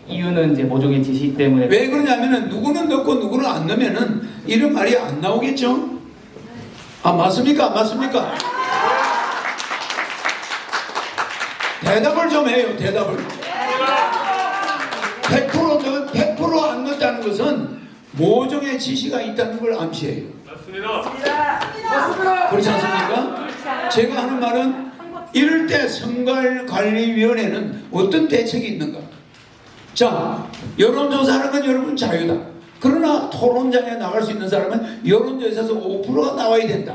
이유는 이제 모종의 지시 때문에 왜 그러냐면은 누구는 넣고 누구는 안 넣으면은 이런 말이 안 나오겠죠? 아, 맞습니까? 안 맞습니까? 대답을 좀 해요. 대답을. 100% 안 넣었다는 것은 모종의 지시가 있다는 걸 암시해요. 맞습니다. 그렇지 않습니까? 제가 하는 말은 이럴 때 선거관리위원회는 어떤 대책이 있는가? 자, 여론조사하는 건 여러분 자유다. 그러나 토론장에 나갈 수 있는 사람은 여론조사에서 5%가 나와야 된다.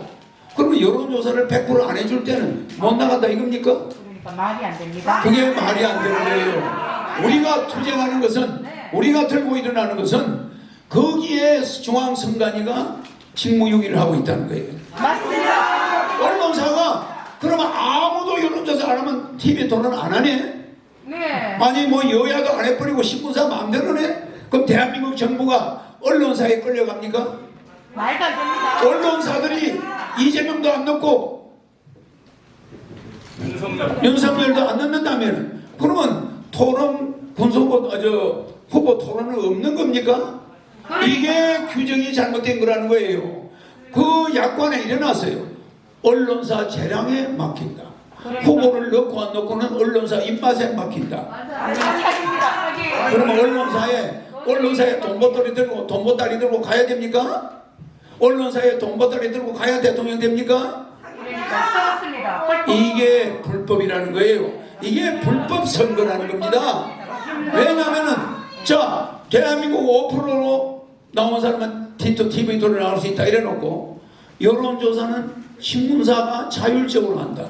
그러면 여론조사를 100% 안 해줄 때는 못 나간다 이겁니까? 그러니까 말이 안 됩니다. 그게 말이 안 되는 거예요. 우리가 투쟁하는 것은, 우리가 들고 일어나는 것은 거기에 중앙선관위가 직무유기를 하고 있다는 거예요. 맞습니다. 언론사가 그러면 아무도 여론조사 안 하면 TV 토론 안 하네? 네. 아니 뭐 여야도 안 해버리고 신문사 마음대로 해? 그럼 대한민국 정부가 언론사에 끌려갑니까? 말도 안 됩니다. 언론사들이 이재명도 안 넣고 윤석열도 안 넣는다면 그러면 토론 후보 토론은 없는 겁니까? 이게 규정이 잘못된 거라는 거예요. 그 약관에 일어났어요. 언론사 재량에 막힌다. 후보를 넣고 안 넣고는 언론사 입맛에 막힌다. 사기입니다. 사기. 그러면 언론사에 돈보따리 들고 가야 됩니까? 언론사에 돈보따리 들고 가야 대통령 됩니까? 그러니까 썼습니다. 이게 불법이라는 거예요. 이게 불법 선거라는 겁니다. 왜냐면은 자 대한민국 5%로 나온 사람은 TV 토론에 나올 수 있다 이래놓고 여론조사는 신문사가 자율적으로 한다.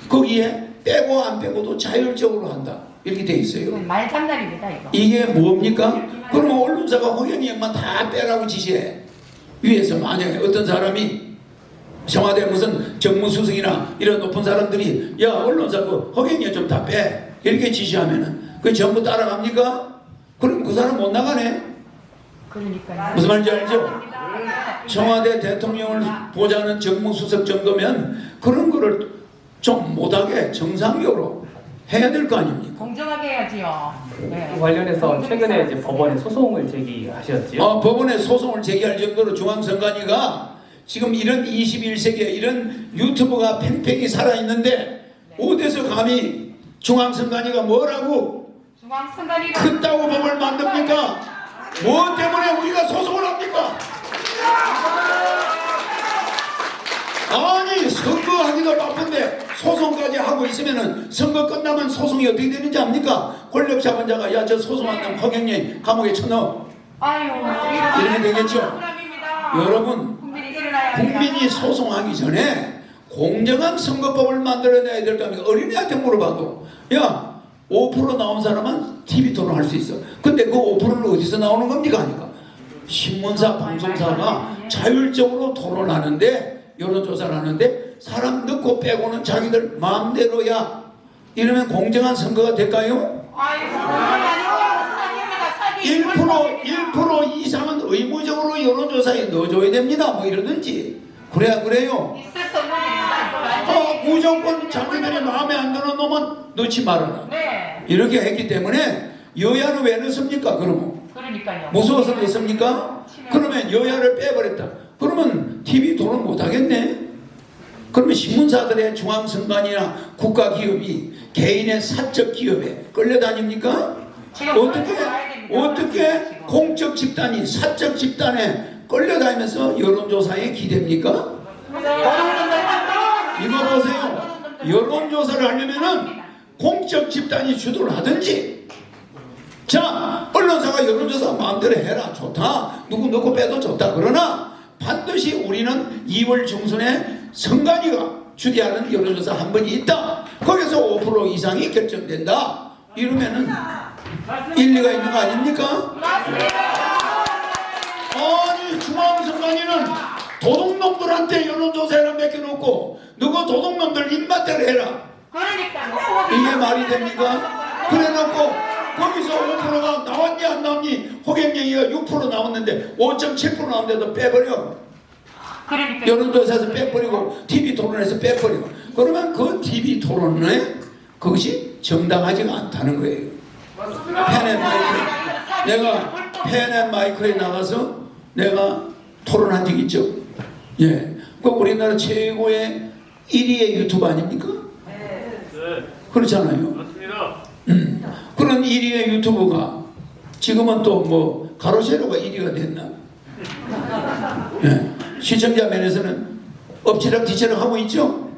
거기에 빼고 안 빼고도 자율적으로 한다. 이렇게 돼 있어요. 말장난입니다 이거. 이게 뭡니까? 그러면 언론사가 허경영만 다 빼라고 지시해. 위에서 만약에 어떤 사람이 청와대 무슨 정무수석이나 이런 높은 사람들이 야 언론사 그 허경영 좀 다 빼. 이렇게 지시하면은 그 전부 따라갑니까? 그럼 그 사람 못 나가네. 그러니까요. 무슨 말인지 알죠? 청와대 대통령을 보좌하는 정무수석 정도면 그런 거를 좀 못하게 정상적으로 해야 될 거 아닙니까? 공정하게 해야지요. 네. 관련해서 최근에 이제 법원에 소송을 제기하셨지요. 법원에 소송을 제기할 정도로 중앙선관위가 지금 이런 21세기에 이런 유튜브가 팽팽히 살아있는데 어디서 감히 중앙선관위가 뭐라고 중앙선관위는 큰다고 법을 만듭니까? 뭐 때문에 우리가 소송을 합니까? 아니 선거하기도 바쁜데 소송까지 하고 있으면은 선거 끝나면 소송이 어떻게 되는지 압니까? 권력 잡은 자가 야 저 소송한 놈 허경영 감옥에 쳐넣어. 아유, 이러면 되겠죠? 억울함입니다. 여러분, 국민이 일어나야 국민이 합니다. 소송하기 전에 공정한 선거법을 만들어내야 될 거 아닙니까? 어린이한테 물어봐도 야 5% 나온 사람은 TV 토론할 수 있어. 근데 그 5%는 어디서 나오는 겁니까? 하니까 신문사, 방송사가 자율적으로 토론하는데 여론조사를 하는데 사람 넣고 빼고는 자기들 마음대로야. 이러면 공정한 선거가 될까요? 아이고, 그건 아니고 사기입니다, 사기. 1% 이상은 의무적으로 여론조사에 넣어줘야 됩니다. 뭐 이러든지. 그래야 그래요. 있어서 모르겠다. 무조건 자기들이 마음에 안 드는 놈은 넣지 말아라. 네, 이렇게 했기 때문에 여야는 왜 넣습니까? 그러면 그러니까요. 무서워서 넣습니까? 그러면 여야를 빼버렸다. 그러면 TV 토론 못하겠네. 그러면 신문사들의 중앙선관위나 국가기업이 개인의 사적 기업에 끌려다닙니까? 어떻게 공적 집단이 사적 집단에 끌려다니면서 여론조사에 기대입니까? 이거 보세요. 여론조사를 하려면은 공적 집단이 주도를 하든지, 자 언론사가 여론조사 마음대로 해라 좋다, 누구 넣고 빼도 좋다. 그러나 반드시 우리는 2월 중순에 선관위가 주재하는 여론조사 한 번이 있다. 거기서 5% 이상이 결정된다. 이러면은 일리가 있는 거 아닙니까? 아니 중앙선관위는 도둑놈들한테 여론조사를 맡겨놓고 누구 도둑놈들 입맛대로 해라. 그러니까 이게 말이 됩니까? 그래놓고 거기서 5%가 나왔니 안 나왔니? 호경영이가 6% 나왔는데 5.7% 나왔는데도 빼버려. 그러니까 여론조사에서 빼버리고 TV 토론에서 빼버리고. 그러면 그 TV 토론에 그것이 정당하지가 않다는 거예요. 펜앤마이크, 내가 펜앤마이크에 나가서 내가 토론한 적 있죠. 예, 그 우리나라 최고의 1위의 유튜브 아닙니까? 그렇잖아요. 맞습니다. 그런 1위의 유튜브가 지금은 또 뭐 가로세로가 1위가 됐나? 예, 시청자 면에서는 엎치락뒤치락 하고 있죠.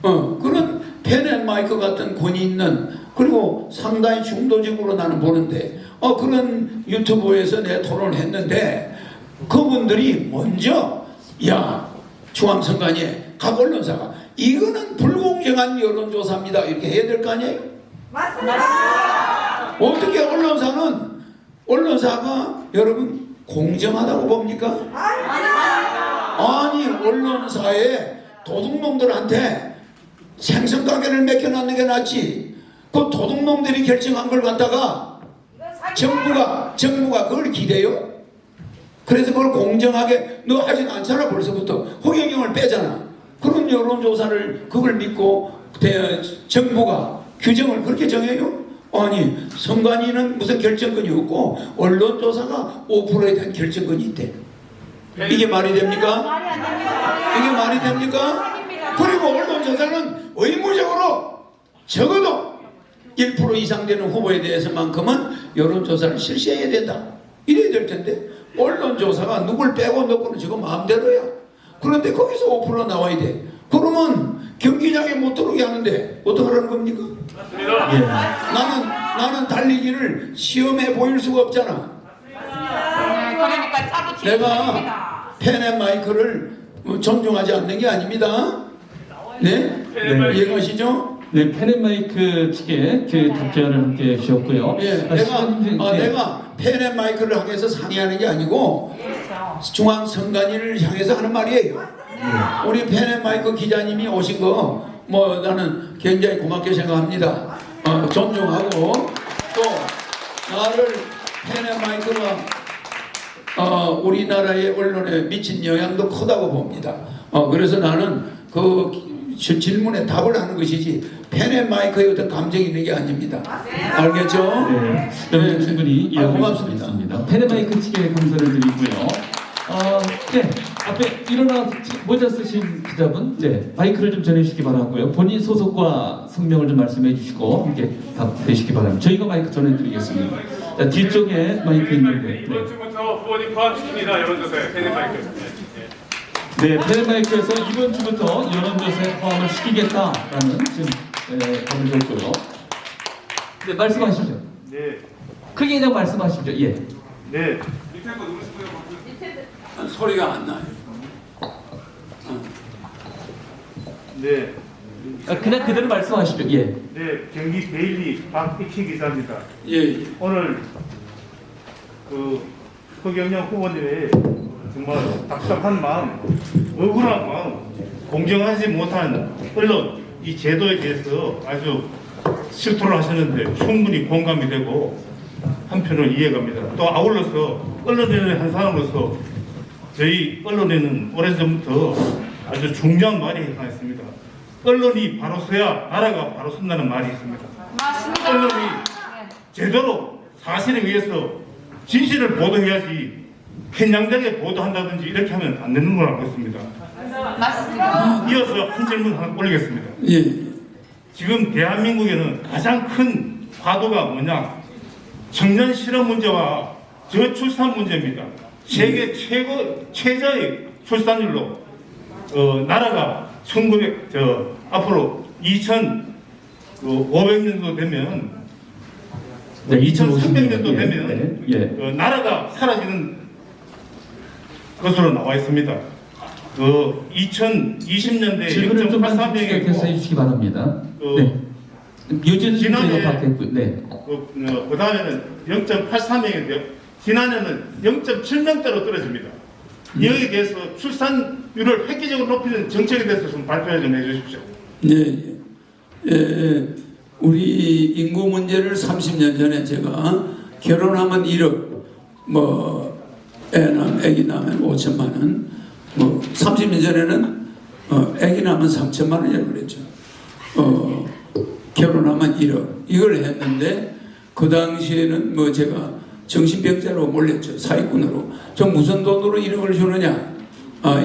그런 펜앤마이크 같은 권위 있는, 그리고 상당히 중도적으로 나는 보는데 그런 유튜브에서 내 토론을 했는데 그분들이 먼저 야 중앙선관위에 각 언론사가 이거는 불공정한 여론조사입니다 이렇게 해야 될 거 아니에요? 맞습니다. 어떻게 언론사가 여러분 공정하다고 봅니까? 아니 언론사에 도둑놈들한테 생선가게를 맡겨놓는 게 낫지. 그 도둑놈들이 결정한 걸 갖다가 정부가 그걸 기대요? 그래서 그걸 공정하게 너 하진 않잖아. 벌써부터 호경영을 빼잖아. 그런 여론조사를 그걸 믿고 정부가 규정을 그렇게 정해요? 아니 선관위는 무슨 결정권이 없고 언론조사가 5%에 대한 결정권이 있대. 이게 말이 됩니까? 말이 안 됩니다. 이게 말이 됩니까? 사기입니다. 그리고 언론조사는 의무적으로 적어도 1% 이상 되는 후보에 대해서만큼은 여론조사를 실시해야 된다. 이래야 될 텐데 언론조사가 누굴 빼고 넣고는 지금 마음대로야. 그런데 거기서 5% 나와야 돼. 그러면 경기장에 못 들어오게 하는데 어떡하라는 겁니까? 맞습니다. 예. 나는 달리기를 시험해 보일 수가 없잖아. 그러니까 짜고 내가 펜앤마이크를 존중하지 않는 게 아닙니다. 네? 이해가시죠? 네, 펜앤마이크 측에 그 답변을 함께 주셨고요. 예, 내가 펜앤마이크를 향해서 상의하는 게 아니고 그렇죠. 중앙선관위를 향해서 하는 말이에요. 우리 펜앤마이크 기자님이 오신 거 뭐 나는 굉장히 고맙게 생각합니다. 존중하고 또 나를 펜앤마이크가 우리나라의 언론에 미친 영향도 크다고 봅니다. 그래서 나는 그 질문에 답을 하는 것이지 펜앤마이크에 어떤 감정이 있는 게 아닙니다. 알겠죠? 네, 여러분 충분히 이해하고 고맙습니다. 있습니다. 펜앤마이크 측에 감사를 드리고요. 네, 앞에 일어나 모자 쓰신 기자분, 네, 마이크를 좀 전해주시기 바라고요. 본인 소속과 성명을 좀 말씀해 주시고 함께 답되시기 바랍니다. 저희가 마이크 전해드리겠습니다. 자, 뒤쪽에 마이크 있는데. 이번 주부터 후보님 포함시킵니다. 여론조사에 펜앤마이크. 네, 펜앤마이크에서 이번 주부터 여론조사에 포함을 시키겠다라는 지금 답을 줬고요. 네, 말씀하시죠. 네. 크게 좀 말씀하시죠. 예. 네. 소리가 안 나요. 네. 그냥 그대로 말씀하시죠. 예. 네. 경기 데일리 박익희 기자입니다. 예, 예. 오늘 그 허경영 후보님의 정말 답답한 마음, 억울한 마음, 공정하지 못한 언론 이 제도에 대해서 아주 실토를 하셨는데 충분히 공감이 되고 한편으로 이해갑니다. 또 아울러서 언론인의 한 사람으로서 저희 언론에는 오래전부터 아주 중요한 말이 하나 있습니다. 언론이 바로 서야 나라가 바로 선다는 말이 있습니다. 맞습니다. 언론이 제대로 사실에 의해서 진실을 보도해야지 편향되게 보도한다든지 이렇게 하면 안 되는 걸 알고 있습니다. 맞습니다. 이어서 한 질문 하나 올리겠습니다. 예. 지금 대한민국에는 가장 큰 과도가 뭐냐? 청년 실업 문제와 저출산 문제입니다. 세계 최저의 출산율로 나라가 앞으로 2500년도 되면 네, 2300년도 예, 되면 네, 예. 나라가 사라지는 것으로 나와 있습니다. 2020년대 질문을 좀만 0.83명이고 직역해서 해주시기 바랍니다. 네. 요즘 지난해 바뀌었고, 네. 그 다음에는 0.83명인데요. 지난해는 0.7명대로 떨어집니다. 여기에 대해서 출산율을 획기적으로 높이는 정책에 대해서 좀 발표 좀 해주십시오. 네, 예, 우리 인구 문제를 30년 전에 제가 결혼하면 1억, 애기 낳으면 5천만 원, 30년 전에는 애기 낳으면 3천만 원이라고 그랬죠. 결혼하면 1억 이걸 했는데 그 당시에는 제가 정신병자로 몰렸죠. 사기꾼으로. 좀 무슨 돈으로 1억을 주느냐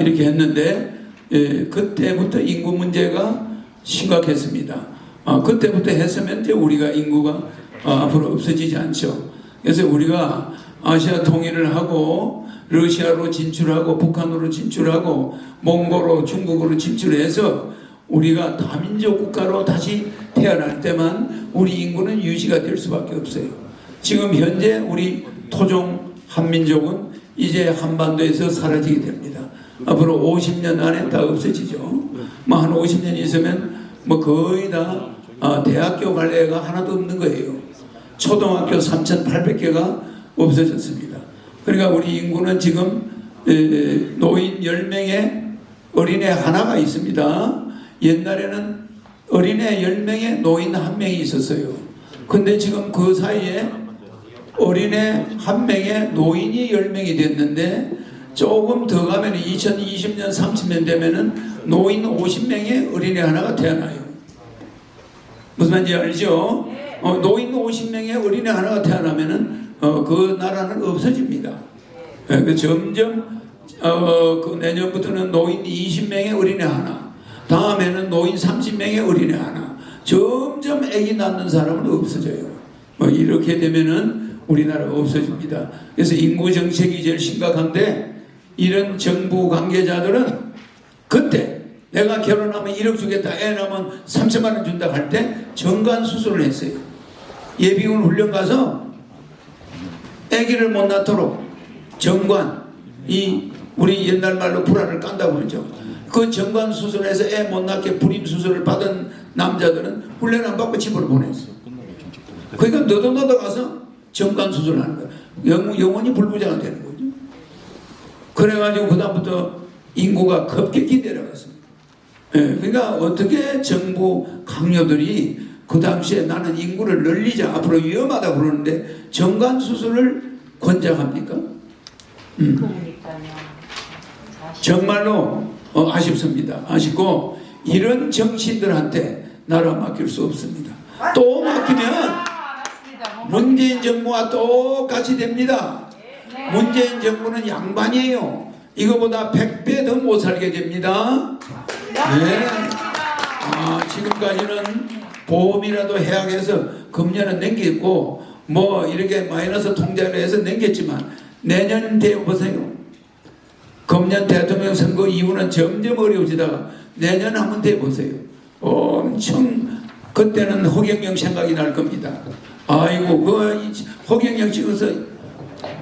이렇게 했는데 그때부터 인구 문제가 심각했습니다. 그때부터 했으면 이제 우리가 인구가 앞으로 없어지지 않죠. 그래서 우리가 아시아 통일을 하고 러시아로 진출하고 북한으로 진출하고 몽골로 중국으로 진출해서 우리가 다민족 국가로 다시 태어날 때만 우리 인구는 유지가 될 수밖에 없어요. 지금 현재 우리 토종 한민족은 이제 한반도에서 사라지게 됩니다. 앞으로 50년 안에 다 없어지죠. 한 50년 있으면 거의 다 대학교 갈 애가 하나도 없는 거예요. 초등학교 3,800개가 없어졌습니다. 그러니까 우리 인구는 지금 노인 10명에 어린애 하나가 있습니다. 옛날에는 어린애 10명에 노인 1명이 있었어요. 근데 지금 그 사이에 어린애 1명에 노인이 10명이 됐는데 조금 더 가면 2020년 30년 되면은 노인 50명에 어린애 하나가 태어나요. 무슨 말인지 알죠? 노인 50명에 어린애 하나가 태어나면은 그 나라는 없어집니다. 점점 그 내년부터는 노인 20명의 어린애 하나, 다음에는 노인 30명의 어린애 하나, 점점 아기 낳는 사람은 없어져요. 이렇게 되면은 우리나라가 없어집니다. 그래서 인구 정책이 제일 심각한데 이런 정부 관계자들은 그때 내가 결혼하면 1억 주겠다, 애 낳으면 3천만 원 준다 할 때 정관 수술을 했어요. 예비군 훈련 가서 아기를 못 낳도록 정관, 우리 옛날 말로 불알을 깐다고 그러죠. 그 정관 수술에서 애 못 낳게 불임 수술을 받은 남자들은 훈련 안 받고 집으로 보냈어요. 그러니까 너도 가서 정관 수술을 하는 거예요. 영원히 불부자가 되는 거죠. 그래가지고 그 다음부터 인구가 급격히 내려갔습니다. 그러니까 어떻게 정부 강요들이 그 당시에 나는 인구를 늘리자, 앞으로 위험하다고 그러는데 정관 수술을 권장합니까? 정말로 아쉽습니다. 아쉽고 이런 정치인들한테 나라 맡길 수 없습니다. 또 맡기면 문재인 정부와 똑같이 됩니다. 문재인 정부는 양반이에요. 이거보다 100배 더 못 살게 됩니다. 네. 지금까지는 보험이라도 해약해서 금년은 넘겼고 이렇게 마이너스 통장을 해서 넘겼지만 내년 되어 보세요. 금년 대통령 선거 이후는 점점 어려워지다가 내년 한번 돼보세요. 엄청 그때는 허경영 생각이 날 겁니다. 아이고 그 허경영 찍어서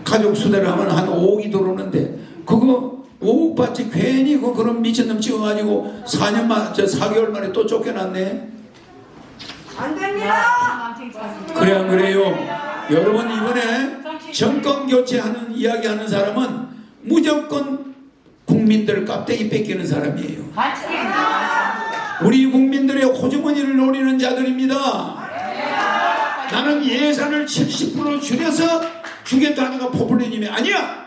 가족 수대를 하면 한 5억이 들어오는데 그거 5억 받지 괜히 그런 미친놈 찍어가지고 4개월 만에 또 쫓겨났네. 안 됩니다. 그래 안 그래요? 여러분 이번에 정권 교체하는 이야기하는 사람은 무조건 국민들 깝대기 뺏기는 사람이에요. 우리 국민들의 호주머니를 노리는 자들입니다. 나는 예산을 70% 줄여서 주겠다는 거 포퓰리즘이 아니야.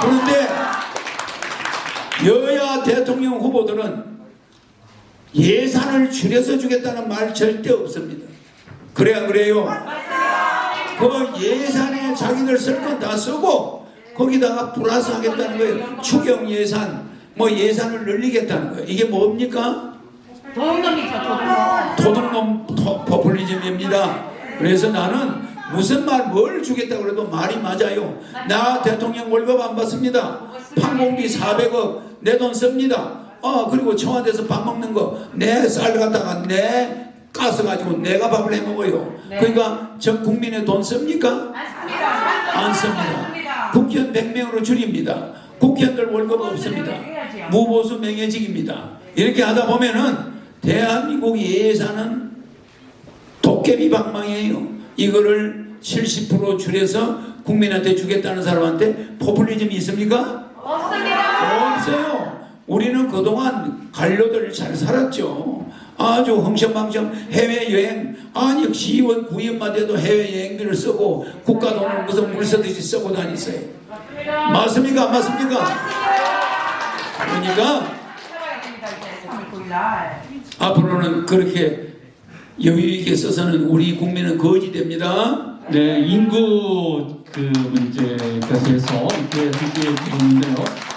그런데 여야 대통령 후보들은 예산을 줄여서 주겠다는 말 절대 없습니다. 그래 안 그래요? 그 예산에 자기들 쓸 건 다 쓰고 거기다가 플러스 하겠다는 거예요. 추경 예산, 뭐 예산을 늘리겠다는 거예요. 이게 뭡니까? 도둑놈 포퓰리즘입니다. 그래서 나는 무슨 말 뭘 주겠다고 그래도 말이 맞아요. 나 대통령 월급 안 받습니다. 판공비 400억 내 돈 씁니다. 그리고 청와대에서 밥 먹는 거 내 쌀 갖다가 내 가스 가지고 내가 밥을 해 먹어요. 그러니까 전 국민의 돈 씁니까? 안 씁니다. 국회의원 100명으로 줄입니다. 국회의원들 월급 없습니다. 무보수 명예직입니다. 이렇게 하다 보면은 대한민국 예산은 도깨비 방망이에요. 이거를 70% 줄여서 국민한테 주겠다는 사람한테 포퓰리즘이 있습니까? 없어요. 우리는 그동안 관료들 잘 살았죠. 아주 흥청망청 해외여행, 아니 시의원 구의원만 돼도 해외여행비를 쓰고 국가 돈을 무슨 물 쓰듯이 쓰고 다녔어요. 맞습니까? 안 맞습니까? 그러니까 앞으로는 그렇게 여유있게 써서는 우리 국민은 거지 됩니다. 네, 인구 그 문제가 돼서 이렇게 함께 들었는데요.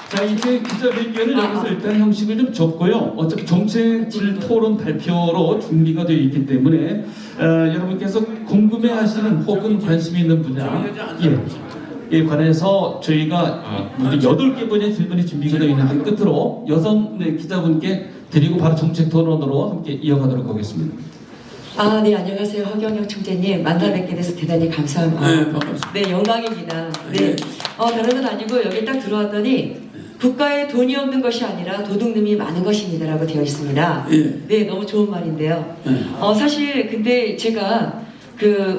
자, 이제 기자회견을 여기서 일단 형식을 좀 줬고요. 어차피 정책질 토론 발표로 준비가 되어 있기 때문에 여러분께서 궁금해하시는 혹은 관심 있는 분야에 관해서 저희가 모두 8개 분의 질문이 준비가 되어 있는 한 끝으로 여성 기자분께 드리고 바로 정책 토론으로 함께 이어가도록 하겠습니다. 네, 안녕하세요. 허경영 총재님. 만나 뵙게 돼서 대단히 감사합니다. 네, 반갑습니다. 네, 영광입니다. 네. 다른 건 아니고 여기 딱 들어왔더니 국가에 돈이 없는 것이 아니라 도둑놈이 많은 것입니다라고 되어 있습니다. 네, 너무 좋은 말인데요. 사실 근데 제가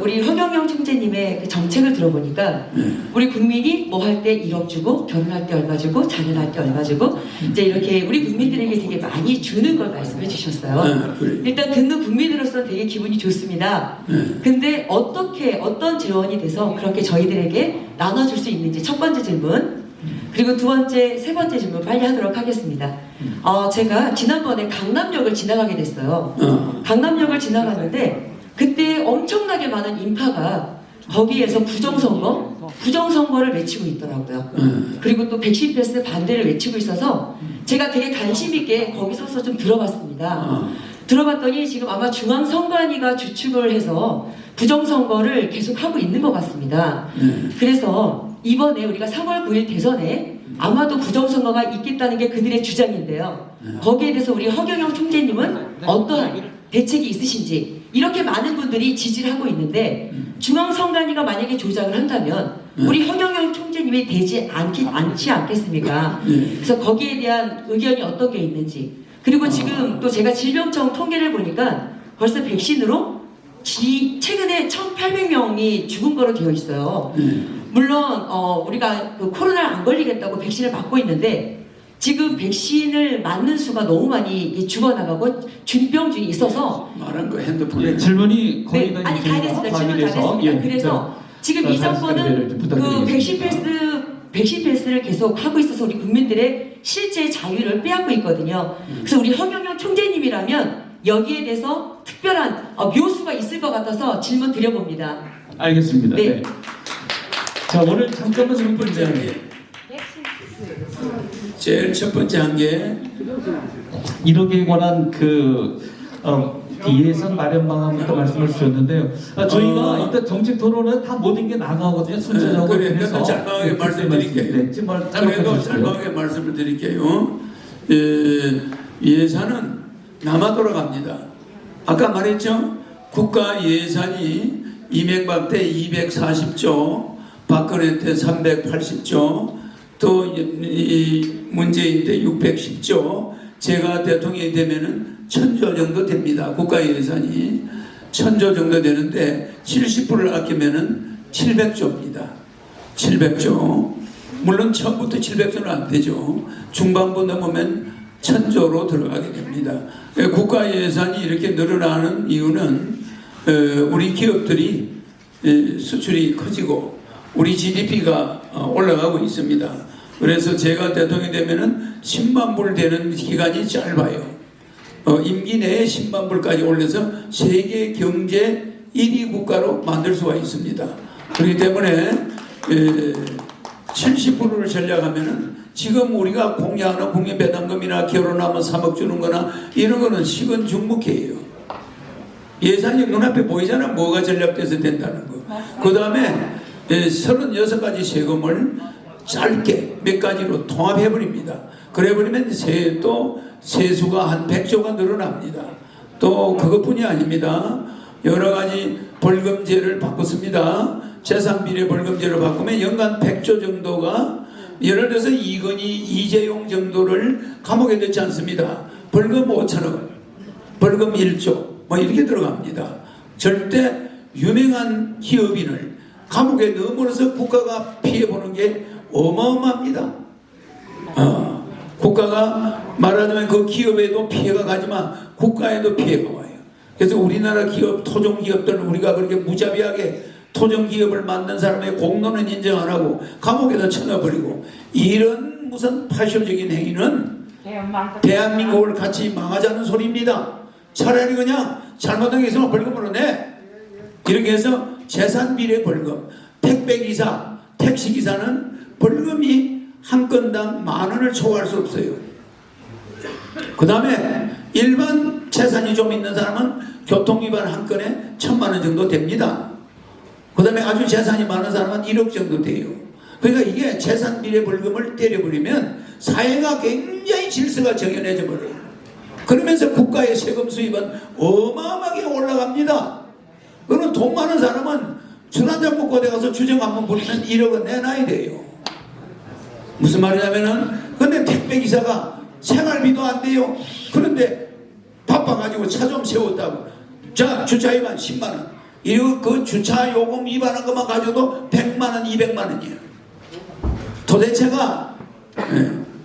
우리 허경영 총재님의 그 정책을 들어보니까 우리 국민이 뭐 할 때 1억 주고 결혼할 때 얼마 주고 자녀할 때 얼마 주고 이제 이렇게 우리 국민들에게 되게 많이 주는 걸 말씀해 주셨어요. 일단 듣는 국민으로서는 되게 기분이 좋습니다. 근데 어떤 재원이 돼서 그렇게 저희들에게 나눠줄 수 있는지 첫 번째 질문, 그리고 두 번째, 세 번째 질문 빨리 하도록 하겠습니다. 제가 지난번에 강남역을 지나가게 됐어요. 강남역을 지나갔는데 그때 엄청나게 많은 인파가 거기에서 부정선거를 외치고 있더라고요. 그리고 또 백신 패스 반대를 외치고 있어서 제가 되게 관심 있게 거기 서서 좀 들어봤습니다. 들어봤더니 지금 아마 중앙선관위가 주축을 해서 부정선거를 계속하고 있는 것 같습니다. 그래서 이번에 우리가 3월 9일 대선에 아마도 부정선거가 있겠다는 게 그들의 주장인데요. 거기에 대해서 우리 허경영 총재님은 어떠한 대책이 있으신지, 이렇게 많은 분들이 지지를 하고 있는데 중앙선관위가 만약에 조작을 한다면 우리 허경영 총재님이 되지 않지 않겠습니까? 그래서 거기에 대한 의견이 어떤 게 있는지, 그리고 지금 또 제가 질병청 통계를 보니까 벌써 백신으로 최근에 1,800명이 죽은 거로 되어 있어요. 물론 우리가 코로나를 안 걸리겠다고 백신을 맞고 있는데 지금 백신을 맞는 수가 너무 많이 죽어나가고 중병증이 있어서 말한 거 핸드폰에 질문이 거의 다 아니 다 됐습니다. 질문 다 됐습니다. 그래서 지금 이 정권은 백신 패스를 계속 하고 있어서 우리 국민들의 실제 자유를 빼앗고 있거든요. 그래서 우리 허경영 총재님이라면 여기에 대해서 특별한 묘수가 있을 것 같아서 질문 드려봅니다. 알겠습니다. 네. 네. 자, 오늘 잠깐만 좀 보자. 제일 첫 번째 한 게 1억에 관한 예산 마련 방안부터 말씀을 주셨는데요. 저희가 일단 정책 토론은 다 모든 게 나가거든요. 순서적으로. 그래서 짤막하게 말씀드릴게요. 그래도 짤막하게 말씀을 드릴게요. 예산은 남아 돌아갑니다. 아까 말했죠? 국가 예산이 이명박 때 240조, 박근혜 때 380조, 또 문재인 때 610조, 제가 대통령이 되면은 1000조 정도 됩니다. 국가 예산이 1000조 정도 되는데 70%를 아끼면은 700조입니다. 700조. 물론 처음부터 700조는 안 되죠. 중반부 넘으면 1000조로 들어가게 됩니다. 국가 예산이 이렇게 늘어나는 이유는 우리 기업들이 수출이 커지고 우리 GDP가 올라가고 있습니다. 그래서 제가 대통령이 되면은 10만 불 되는 기간이 짧아요. 임기 내에 10만 불까지 올려서 세계 경제 1위 국가로 만들 수가 있습니다. 그렇기 때문에 70%를 전략하면은 지금 우리가 공약하는 국민배당금이나 결혼하면 3억 주는 거나 이런 거는 식은 죽묵이에요. 예산이 눈앞에 보이잖아. 뭐가 전략돼서 된다는 거. 그 다음에 36가지 세금을 짧게 몇 가지로 통합해버립니다. 그래버리면 또 세수가 한 100조가 늘어납니다. 또 그것뿐이 아닙니다. 여러 가지 벌금제를 바꿨습니다. 재산비례 벌금제를 바꾸면 연간 100조 정도가 예를 들어서 이건희, 이재용 정도를 감옥에 넣지 않습니다. 벌금 5천억, 벌금 1조 뭐 이렇게 들어갑니다. 절대 유명한 기업인을 감옥에 넣음으로써 국가가 피해보는 게 어마어마합니다. 국가가 말하자면 그 기업에도 피해가 가지만 국가에도 피해가 와요. 그래서 우리나라 기업, 토종기업들은 우리가 그렇게 무자비하게 토종기업을 만든 사람의 공로는 인정 안 하고 감옥에다 쳐넣어버리고 이런 무슨 파쇼적인 행위는 대한민국을 같이 망하자는 소리입니다. 차라리 그냥 잘못한 게 있으면 벌금으로 내. 이렇게 해서 재산비례 벌금, 택배기사, 택시기사는 벌금이 한 건당 10,000원을 초과할 수 없어요. 그 다음에 일반 재산이 좀 있는 사람은 교통위반 한 건에 1,000,000원 정도 됩니다. 그 다음에 아주 재산이 많은 사람은 1억 정도 돼요. 그러니까 이게 재산비례 벌금을 때려버리면 사회가 굉장히 질서가 정연해져 버려요. 그러면서 국가의 세금 수입은 어마어마하게 올라갑니다. 그러면 돈 많은 사람은 술 한잔 먹고 어디 가서 주정 한번 부리면 1억은 내놔야 돼요. 무슨 말이냐면은 근데 택배기사가 생활비도 안 돼요. 그런데 바빠가지고 차 좀 세웠다고 자 주차 위반 10만원 이거 그 주차 요금 위반한 것만 가져도 100만원 200만원이에요. 도대체가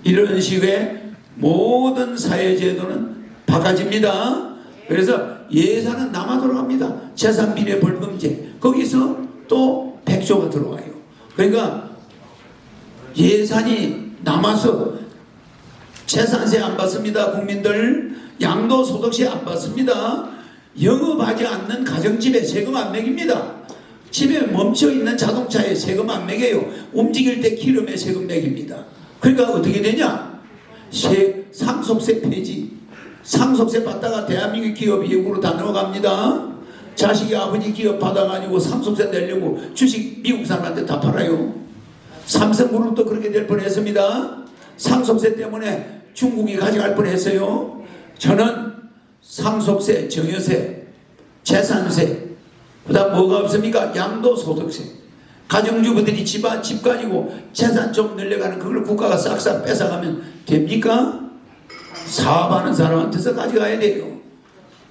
이런 식의 모든 사회제도는 바꿔집니다. 그래서 예산은 남아 돌아갑니다. 재산비례 벌금제 거기서 또 100조가 들어와요. 그러니까 예산이 남아서 재산세 안 받습니다. 국민들 양도소득세 안 받습니다. 영업하지 않는 가정집에 세금 안 매깁니다. 집에 멈춰있는 자동차에 세금 안 매겨요. 움직일 때 기름에 세금 매깁니다. 그러니까 어떻게 되냐? 상속세 폐지. 상속세 받다가 대한민국 기업이 외국으로 다 넘어갑니다. 자식이 아버지 기업 받아가지고 상속세 내려고 주식 미국 사람한테 다 팔아요. 삼성그룹도 그렇게 될 뻔했습니다. 상속세 때문에 중국이 가져갈 뻔했어요. 저는 상속세, 증여세, 재산세, 그 다음 뭐가 없습니까? 양도소득세. 가정주부들이 집 가지고 재산 좀 늘려가는 그걸 국가가 싹싹 뺏어가면 됩니까? 사업하는 사람한테서 가져가야 돼요.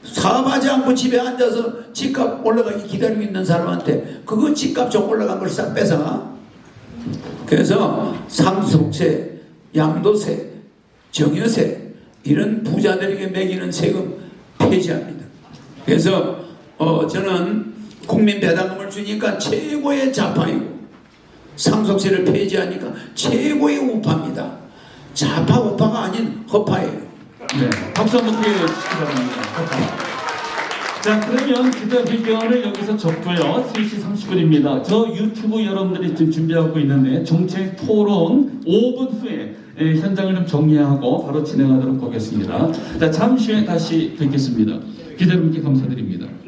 사업하지 않고 집에 앉아서 집값 올라가기 기다리고 있는 사람한테 그거 집값 좀 올라간 걸 싹 뺏어가. 그래서 상속세, 양도세, 증여세 이런 부자들에게 매기는 세금 폐지합니다. 그래서 저는 국민배당금을 주니까 최고의 좌파이고 상속세를 폐지하니까 최고의 우파입니다. 좌파 우파가 아닌 허파예요. 네, 박수 한번 드려주시기 바랍니다. 자, 그러면 기자 의견을 여기서 접고요. 3시 30분입니다. 저 유튜브 여러분들이 지금 준비하고 있는데 정책 토론 5분 후에 현장을 좀 정리하고 바로 진행하도록 하겠습니다. 자, 잠시 후에 다시 뵙겠습니다. 기자 여러분께 감사드립니다.